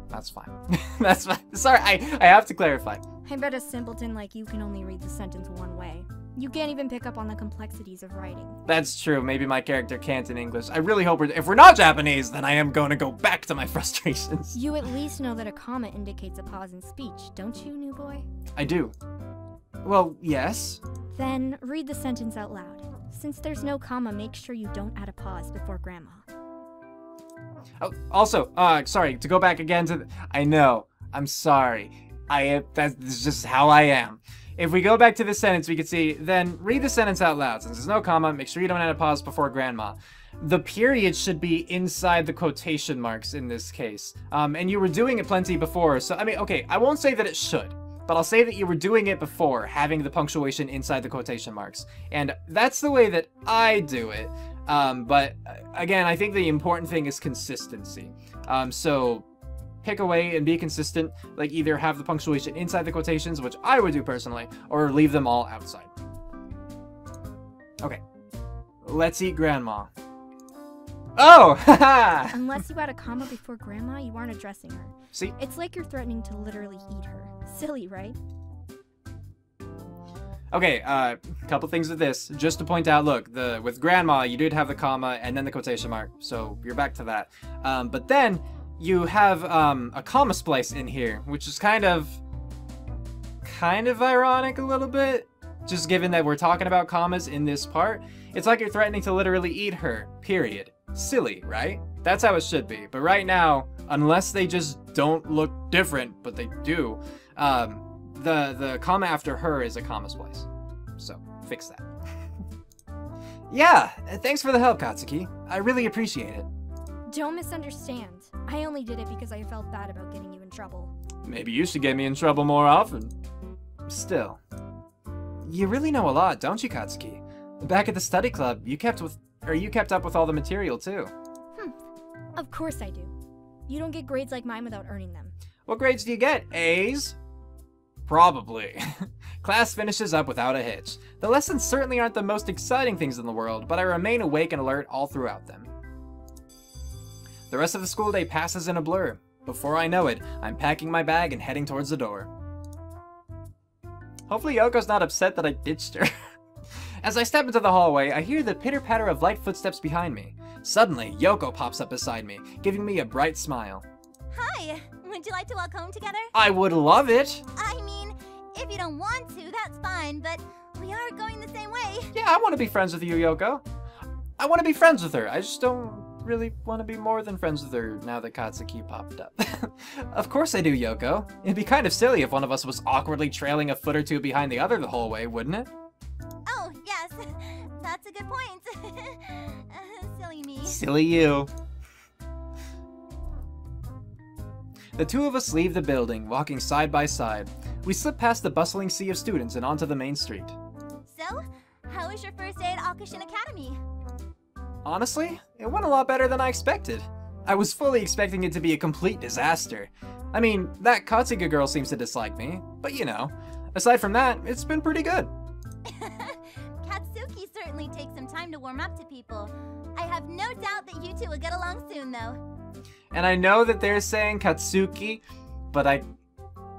that's fine. That's fine. Sorry, I have to clarify. I bet a simpleton like you can only read the sentence one way. You can't even pick up on the complexities of writing. That's true. Maybe my character can't in English. I really hope if we're not Japanese, then I am going to go back to my frustrations. You at least know that a comma indicates a pause in speech, don't you, new boy? I do. Well, yes. Then read the sentence out loud. Since there's no comma, make sure you don't add a pause before grandma. Oh, also, sorry, to go back again to I know. I'm sorry. That's just how I am. If we go back to this sentence, we can see, then read the sentence out loud. Since there's no comma, make sure you don't add a pause before grandma. The period should be inside the quotation marks in this case. And you were doing it plenty before, so, I mean, okay, I won't say that it should, but I'll say that you were doing it before, having the punctuation inside the quotation marks. And that's the way that I do it. But, again, I think the important thing is consistency. So pick a way and be consistent, like either have the punctuation inside the quotations, which I would do personally, or leave them all outside. Okay, let's eat grandma. Oh, haha! Unless you add a comma before grandma, you aren't addressing her. See? It's like you're threatening to literally eat her. Silly, right? Okay, couple things with this. Just to point out, look, with grandma, you did have the comma and then the quotation mark, so you're back to that. But then you have a comma splice in here, which is kind of ironic a little bit, just given that we're talking about commas in this part. It's like you're threatening to literally eat her, period. Silly, right? That's how it should be. But right now, unless they just don't look different, but they do, the comma after her is a comma splice. So, fix that. Yeah, thanks for the help, Katsuki. I really appreciate it. Don't misunderstand. I only did it because I felt bad about getting you in trouble. Maybe you should get me in trouble more often. Still, you really know a lot, don't you, Katsuki? Back at the study club, you kept up with all the material too. Of course I do. You don't get grades like mine without earning them. What grades do you get? A's? Probably. Class finishes up without a hitch. The lessons certainly aren't the most exciting things in the world, but I remain awake and alert all throughout them. The rest of the school day passes in a blur. Before I know it, I'm packing my bag and heading towards the door. Hopefully Yoko's not upset that I ditched her. As I step into the hallway, I hear the pitter-patter of light footsteps behind me. Suddenly, Yoko pops up beside me, giving me a bright smile. Hi! Would you like to walk home together? I would love it! I mean, if you don't want to, that's fine, but we are going the same way. Yeah, I want to be friends with you, Yoko. I want to be friends with her. I just don't really want to be more than friends with her now that Katsuki popped up. Of course I do, Yoko. It'd be kind of silly if one of us was awkwardly trailing a foot or two behind the other the whole way, wouldn't it? Oh, yes. That's a good point. Silly me. Silly you. The two of us leave the building, walking side by side. We slip past the bustling sea of students and onto the main street. So, how was your first day at Akushin Academy? Honestly, it went a lot better than I expected. I was fully expecting it to be a complete disaster. I mean, that Katsuga girl seems to dislike me, but you know. Aside from that, it's been pretty good. Katsuki certainly takes some time to warm up to people. I have no doubt that you two will get along soon, though. And I know that they're saying Katsuki, but I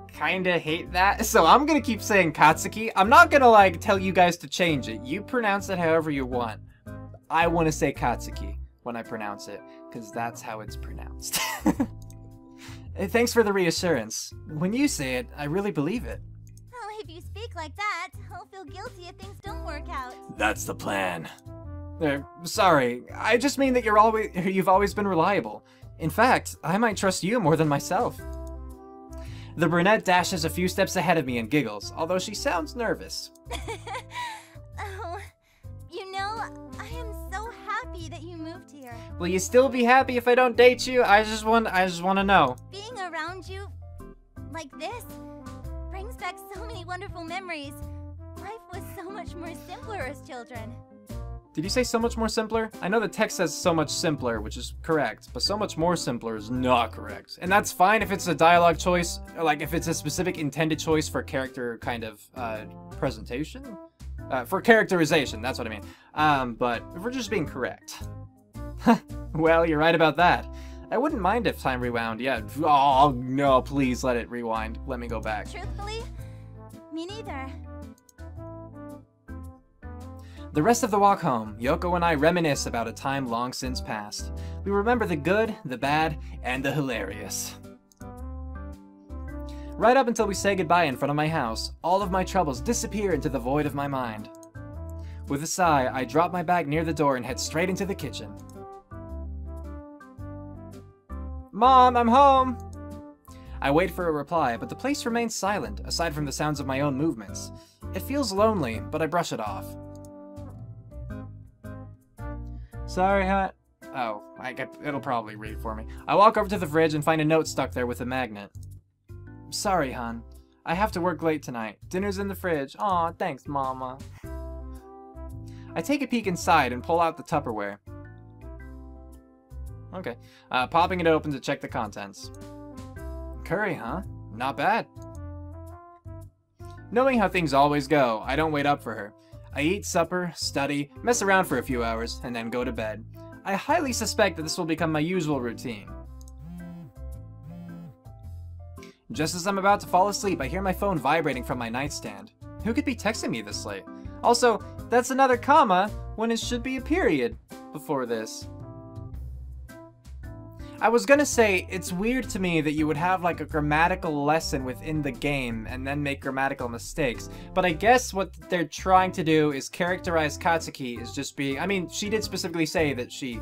kinda hate that, so I'm gonna keep saying Katsuki. I'm not gonna, like, tell you guys to change it. You pronounce it however you want. I want to say Katsuki when I pronounce it, because that's how it's pronounced. Thanks for the reassurance. When you say it, I really believe it. Oh, if you speak like that, I'll feel guilty if things don't work out. That's the plan. Sorry, I just mean that you've always been reliable. In fact, I might trust you more than myself. The brunette dashes a few steps ahead of me and giggles, although she sounds nervous. Oh, you know, I am so happy that you moved here. Will you still be happy if I don't date you? I just want to know. Being around you like this brings back so many wonderful memories. Life was so much more simpler as children. Did you say so much more simpler? I know the text says so much simpler, which is correct, but so much more simpler is not correct. And that's fine if it's a dialogue choice, or like if it's a specific intended choice for character kind of presentation? For characterization, that's what I mean. But if we're just being correct. Well, you're right about that. I wouldn't mind if time rewound, yeah. Oh, no, please let it rewind. Let me go back. Truthfully, me neither. The rest of the walk home, Yoko and I reminisce about a time long since past. We remember the good, the bad, and the hilarious. Right up until we say goodbye in front of my house, all of my troubles disappear into the void of my mind. With a sigh, I drop my bag near the door and head straight into the kitchen. Mom, I'm home! I wait for a reply, but the place remains silent, aside from the sounds of my own movements. It feels lonely, but I brush it off. Sorry, hon. Oh, it'll probably read it for me. I walk over to the fridge and find a note stuck there with a magnet. Sorry, hon. I have to work late tonight. Dinner's in the fridge. Aw, thanks, Mama. I take a peek inside and pull out the Tupperware. Okay. Popping it open to check the contents. Curry, huh? Not bad. Knowing how things always go, I don't wait up for her. I eat supper, study, mess around for a few hours, and then go to bed. I highly suspect that this will become my usual routine. Just as I'm about to fall asleep, I hear my phone vibrating from my nightstand. Who could be texting me this late? Also, that's another comma when it should be a period before this. I was gonna say, it's weird to me that you would have like a grammatical lesson within the game and then make grammatical mistakes, but I guess what they're trying to do is characterize Katsuki as just being, I mean, she did specifically say that she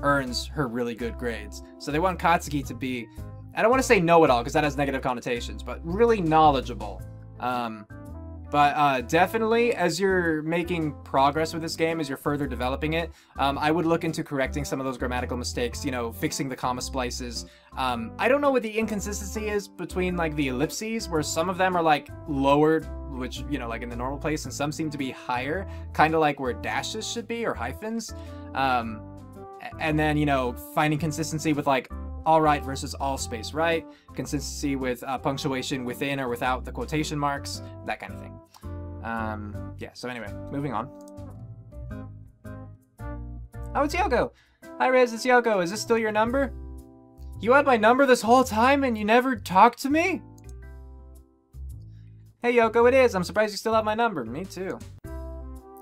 earns her really good grades, so they want Katsuki to be, I don't want to say know-it-all because that has negative connotations, but really knowledgeable. But definitely, as you're making progress with this game, as you're further developing it, I would look into correcting some of those grammatical mistakes, you know, fixing the comma splices. I don't know what the inconsistency is between, like, the ellipses, where some of them are, like, lowered, which, you know, like in the normal place, and some seem to be higher, kind of like where dashes should be, or hyphens. And then, you know, finding consistency with, like, all right versus all space right, consistency with punctuation within or without the quotation marks, that kind of thing. Yeah, so anyway, moving on. Oh, it's Yoko! Hi Riz, it's Yoko. Is this still your number? You had my number this whole time and you never talked to me? Hey Yoko, it is. I'm surprised you still have my number. Me too.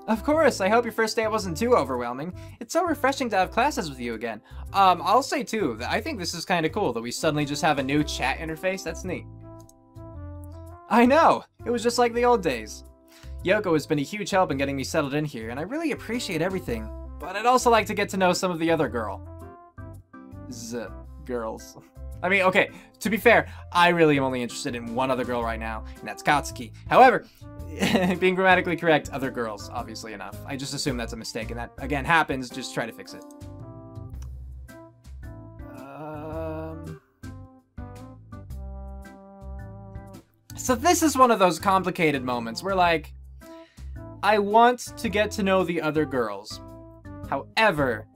Of course, I hope your first day wasn't too overwhelming. It's so refreshing to have classes with you again. I'll say too, that I think this is kind of cool that we suddenly just have a new chat interface. That's neat. I know! It was just like the old days. Yoko has been a huge help in getting me settled in here, and I really appreciate everything. But I'd also like to get to know some of the other girls. I mean, okay, to be fair, I really am only interested in one other girl right now, and that's Katsuki. However, being grammatically correct, other girls, obviously enough. I just assume that's a mistake, and that, again, happens. Just try to fix it. So this is one of those complicated moments where, like, I want to get to know the other girls. However,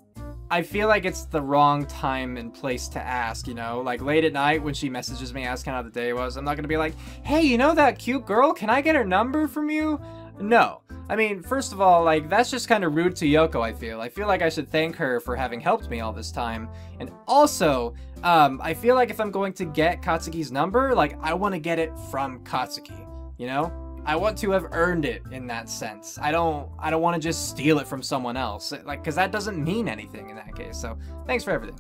I feel like it's the wrong time and place to ask, you know? Like, late at night when she messages me asking how the day was, I'm not gonna be like, hey, you know that cute girl? Can I get her number from you? No. I mean, first of all, like, that's just kind of rude to Yoko, I feel. I feel like I should thank her for having helped me all this time. And also, I feel like if I'm going to get Katsuki's number, like, I want to get it from Katsuki, you know? I want to have earned it in that sense. I don't want to just steal it from someone else, like, because that doesn't mean anything in that case. So thanks for everything.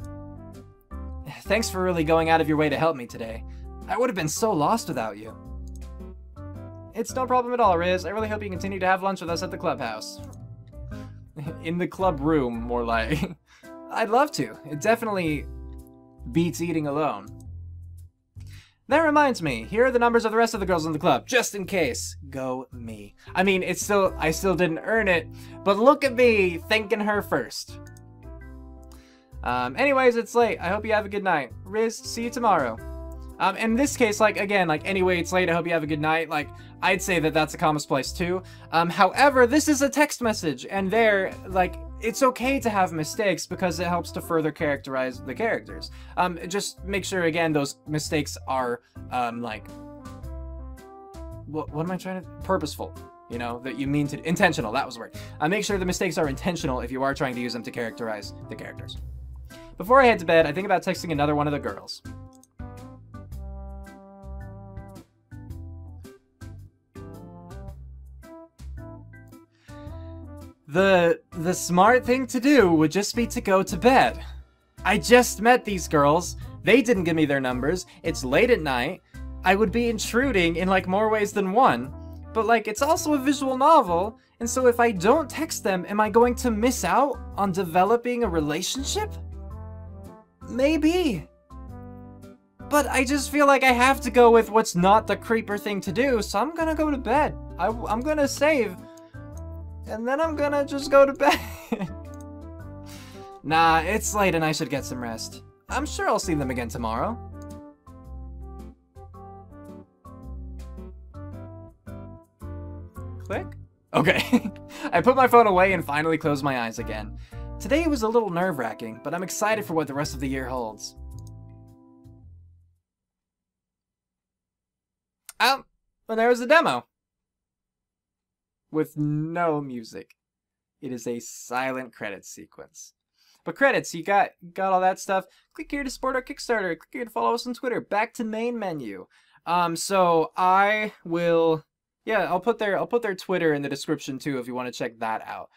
Thanks for really going out of your way to help me today. I would have been so lost without you. It's no problem at all, Riz. I really hope you continue to have lunch with us at the clubhouse. In the club room, more like. I'd love to. It definitely beats eating alone. That reminds me, here are the numbers of the rest of the girls in the club, just in case. Go me. I mean, I still didn't earn it, but look at me thanking her first. Anyways, it's late. I hope you have a good night. Riz, see you tomorrow. In this case, like, again, like, anyway, it's late, I hope you have a good night, like, I'd say that that's a commonplace too. However, this is a text message, and there, like, it's okay to have mistakes because it helps to further characterize the characters. Just make sure, again, those mistakes are, like, what am I trying to, purposeful, you know, that you mean to, intentional, that was the word. Make sure the mistakes are intentional if you are trying to use them to characterize the characters. Before I head to bed, I think about texting another one of the girls. The smart thing to do would just be to go to bed. I just met these girls. They didn't give me their numbers. It's late at night. I would be intruding in, like, more ways than one. But, like, it's also a visual novel, and so if I don't text them, am I going to miss out on developing a relationship? Maybe. But I just feel like I have to go with what's not the creeper thing to do, so I'm gonna go to bed. I'm gonna save. And then I'm gonna just go to bed. Nah, it's late and I should get some rest. I'm sure I'll see them again tomorrow. Click? Okay. I put my phone away and finally closed my eyes again. Today was a little nerve-wracking, but I'm excited for what the rest of the year holds. Oh, well, there's the demo. With no music. It is a silent credits sequence. But credits, you got all that stuff. Click here to support our Kickstarter. Click here to follow us on Twitter. Back to main menu. So I will, yeah, I'll put their Twitter in the description too if you want to check that out.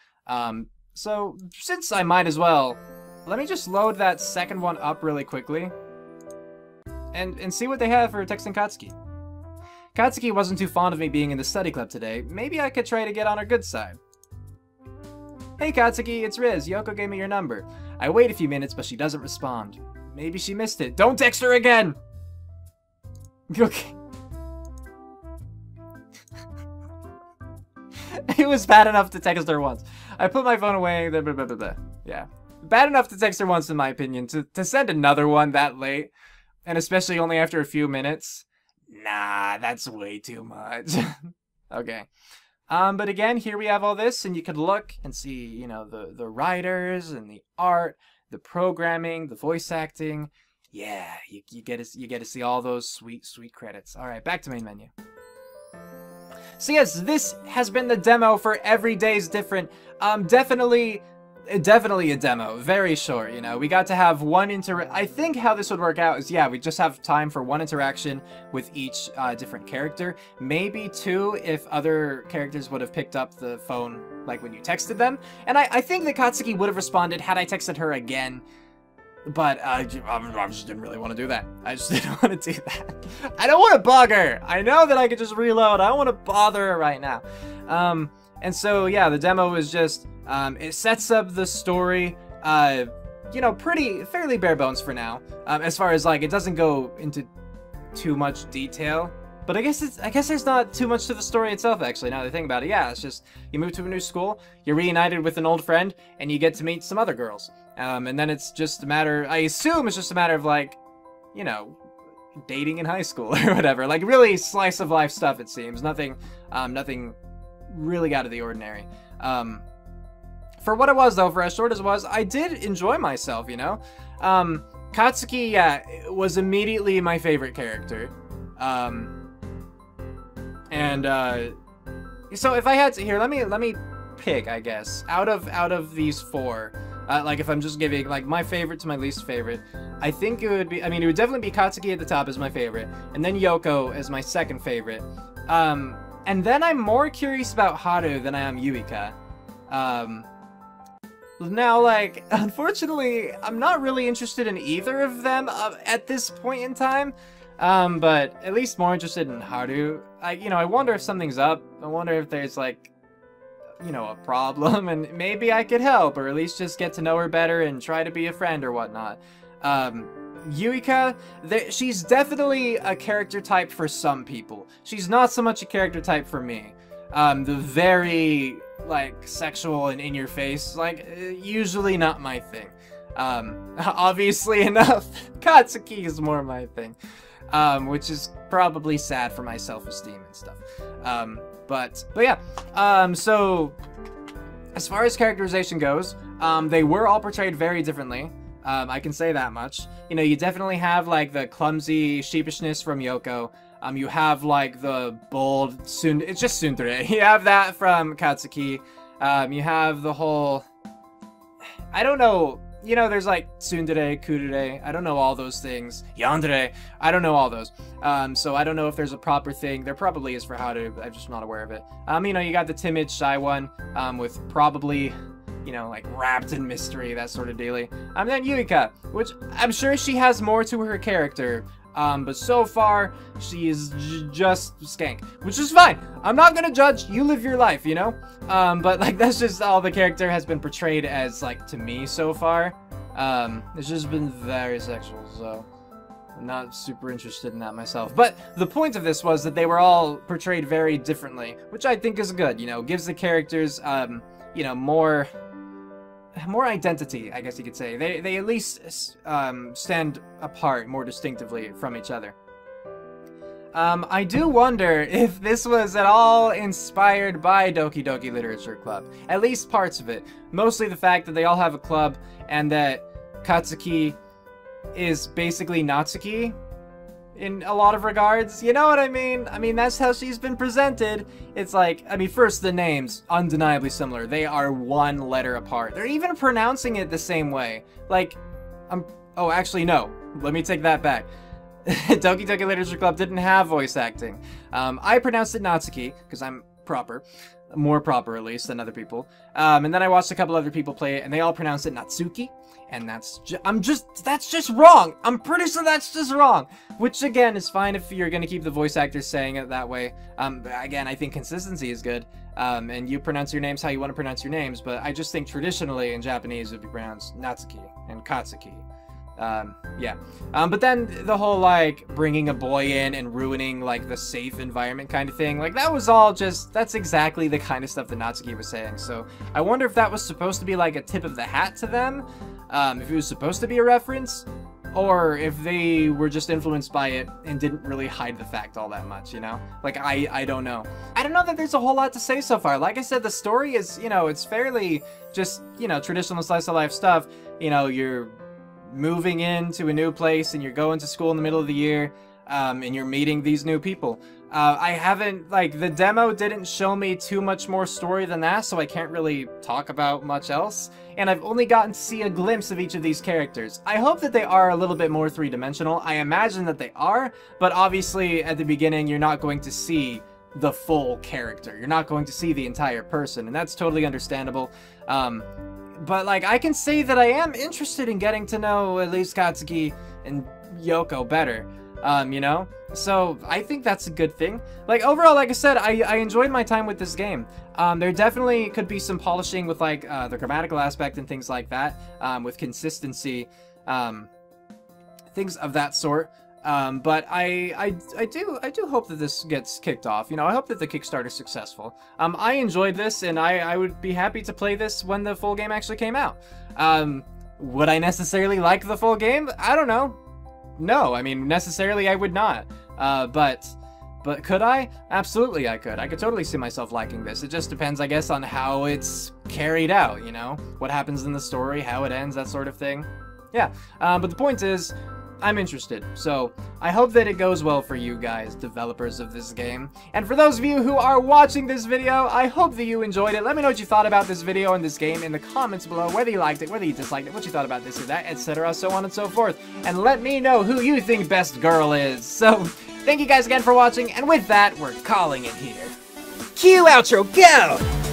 So since I might as well, let me just load that second one up really quickly. And see what they have for texting Katsuki. Katsuki wasn't too fond of me being in the study club today. Maybe I could try to get on her good side. Hey Katsuki, it's Riz. Yoko gave me your number. I wait a few minutes, but she doesn't respond. Maybe she missed it. Don't text her again! Okay. It was bad enough to text her once. I put my phone away, blah, blah, blah, blah, blah. Yeah. Bad enough to text her once, in my opinion. To send another one that late, and especially only after a few minutes. Nah, that's way too much. Okay. But again, here we have all this, and you could look and see, you know, the writers and the art, the programming, the voice acting. Yeah, you get to see all those sweet credits. All right, back to main menu. So yes, this has been the demo for Every Day's Different. Definitely a demo, very short, you know. We got to have one I think how this would work out is, yeah, we just have time for one interaction with each different character. Maybe two if other characters would have picked up the phone, like, when you texted them. And I think that Katsuki would have responded had I texted her again. But I just didn't really want to do that. I just didn't want to do that. I don't want to bug her! I know that I could just reload. I don't want to bother her right now. And so, yeah, the demo is just... it sets up the story, you know, fairly bare bones for now. As far as, like, it doesn't go into too much detail. But I guess there's not too much to the story itself, actually, now that I think about it. Yeah, it's just, you move to a new school, you're reunited with an old friend, and you get to meet some other girls. And then it's just a matter, I assume it's just a matter of, like, you know, dating in high school or whatever. Like, really slice of life stuff, it seems. Nothing really out of the ordinary. For what it was, though, for as short as it was, I did enjoy myself, you know? Katsuki, yeah, was immediately my favorite character. So if I had to, here, let me pick, I guess, out of these four, like, if I'm just giving, like, my favorite to my least favorite, I think it would be, I mean, it would definitely be Katsuki at the top as my favorite, and then Yoko as my second favorite. And then I'm more curious about Haru than I am Yuika. Now, like, unfortunately, I'm not really interested in either of them at this point in time. But at least more interested in Haru. I wonder if something's up. I wonder if there's, like, you know, a problem, and maybe I could help, or at least just get to know her better and try to be a friend or whatnot. Yuika, she's definitely a character type for some people. She's not so much a character type for me. The very, like, sexual and in-your-face, like, usually not my thing. Obviously enough, Katsuki is more my thing. Which is probably sad for my self-esteem and stuff. But yeah. So, as far as characterization goes, they were all portrayed very differently. I can say that much. You know, you definitely have, like, the clumsy sheepishness from Yoko. You have, like, the bold it's just tsundere. You have that from Katsuki. You have the whole... I don't know... You know, there's like tsundere, kudere, I don't know all those things. Yandere, I don't know all those. So I don't know if there's a proper thing. There probably is for how to, I'm just not aware of it. You know, you got the timid, shy one, with probably, you know, like wrapped in mystery, that sort of dealy. Then Yuika, which I'm sure she has more to her character. But so far, she is just skank, which is fine. I'm not gonna judge. You live your life, you know? But, like, that's just all the character has been portrayed as, like, to me so far. It's just been very sexual, so I'm not super interested in that myself. But the point of this was that they were all portrayed very differently, which I think is good, you know? Gives the characters, you know, more identity, I guess you could say. They at least stand apart more distinctively from each other. I do wonder if this was at all inspired by Doki Doki Literature Club. At least parts of it. Mostly the fact that they all have a club and that Katsuki is basically Natsuki in a lot of regards. You know what I mean? I mean, that's how she's been presented. It's like, I mean, first, the names, undeniably similar. They are one letter apart. They're even pronouncing it the same way. Like, oh, actually, no. Let me take that back. Doki Doki Literature Club didn't have voice acting. I pronounced it Natsuki, because I'm proper. More proper, at least, than other people. And then I watched a couple other people play it, and they all pronounced it Natsuki. And that's just wrong. I'm pretty sure that's just wrong. Which, again, is fine if you're going to keep the voice actors saying it that way. Again, I think consistency is good. And you pronounce your names how you want to pronounce your names. But I just think traditionally in Japanese it would be pronounced Natsuki and Katsuki. Yeah. But then the whole, like, bringing a boy in and ruining, like, the safe environment kind of thing, like, that was all just, that's exactly the kind of stuff that Natsuki was saying. So I wonder if that was supposed to be, like, a tip of the hat to them. If it was supposed to be a reference, or if they were just influenced by it and didn't really hide the fact all that much, you know? Like, I don't know. I don't know that there's a whole lot to say so far. Like I said, the story is, you know, it's fairly just, you know, traditional slice of life stuff. You know, you're moving into a new place and you're going to school in the middle of the year, and you're meeting these new people. I haven't, like, the demo didn't show me too much more story than that, so I can't really talk about much else. And I've only gotten to see a glimpse of each of these characters. I hope that they are a little bit more three-dimensional. I imagine that they are, but obviously at the beginning you're not going to see the full character. You're not going to see the entire person, and that's totally understandable. But, like, I can say that I am interested in getting to know at least Katsuki and Yoko better, you know? So, I think that's a good thing. Like, overall, like I said, I enjoyed my time with this game. There definitely could be some polishing with, like, the grammatical aspect and things like that, with consistency, things of that sort. But I do hope that this gets kicked off. You know, I hope that the Kickstarter's successful. I enjoyed this, and I would be happy to play this when the full game actually came out. Would I necessarily like the full game? I don't know. No, I mean, necessarily I would not. But could I? Absolutely I could. I could totally see myself liking this. It just depends, I guess, on how it's carried out, you know? What happens in the story, how it ends, that sort of thing. Yeah, but the point is, I'm interested, so I hope that it goes well for you guys, developers of this game. And for those of you who are watching this video, I hope that you enjoyed it. Let me know what you thought about this video and this game in the comments below, whether you liked it, whether you disliked it, what you thought about this or that, etc., so on and so forth. And let me know who you think best girl is. So, thank you guys again for watching, and with that, we're calling it here. Cue outro, go!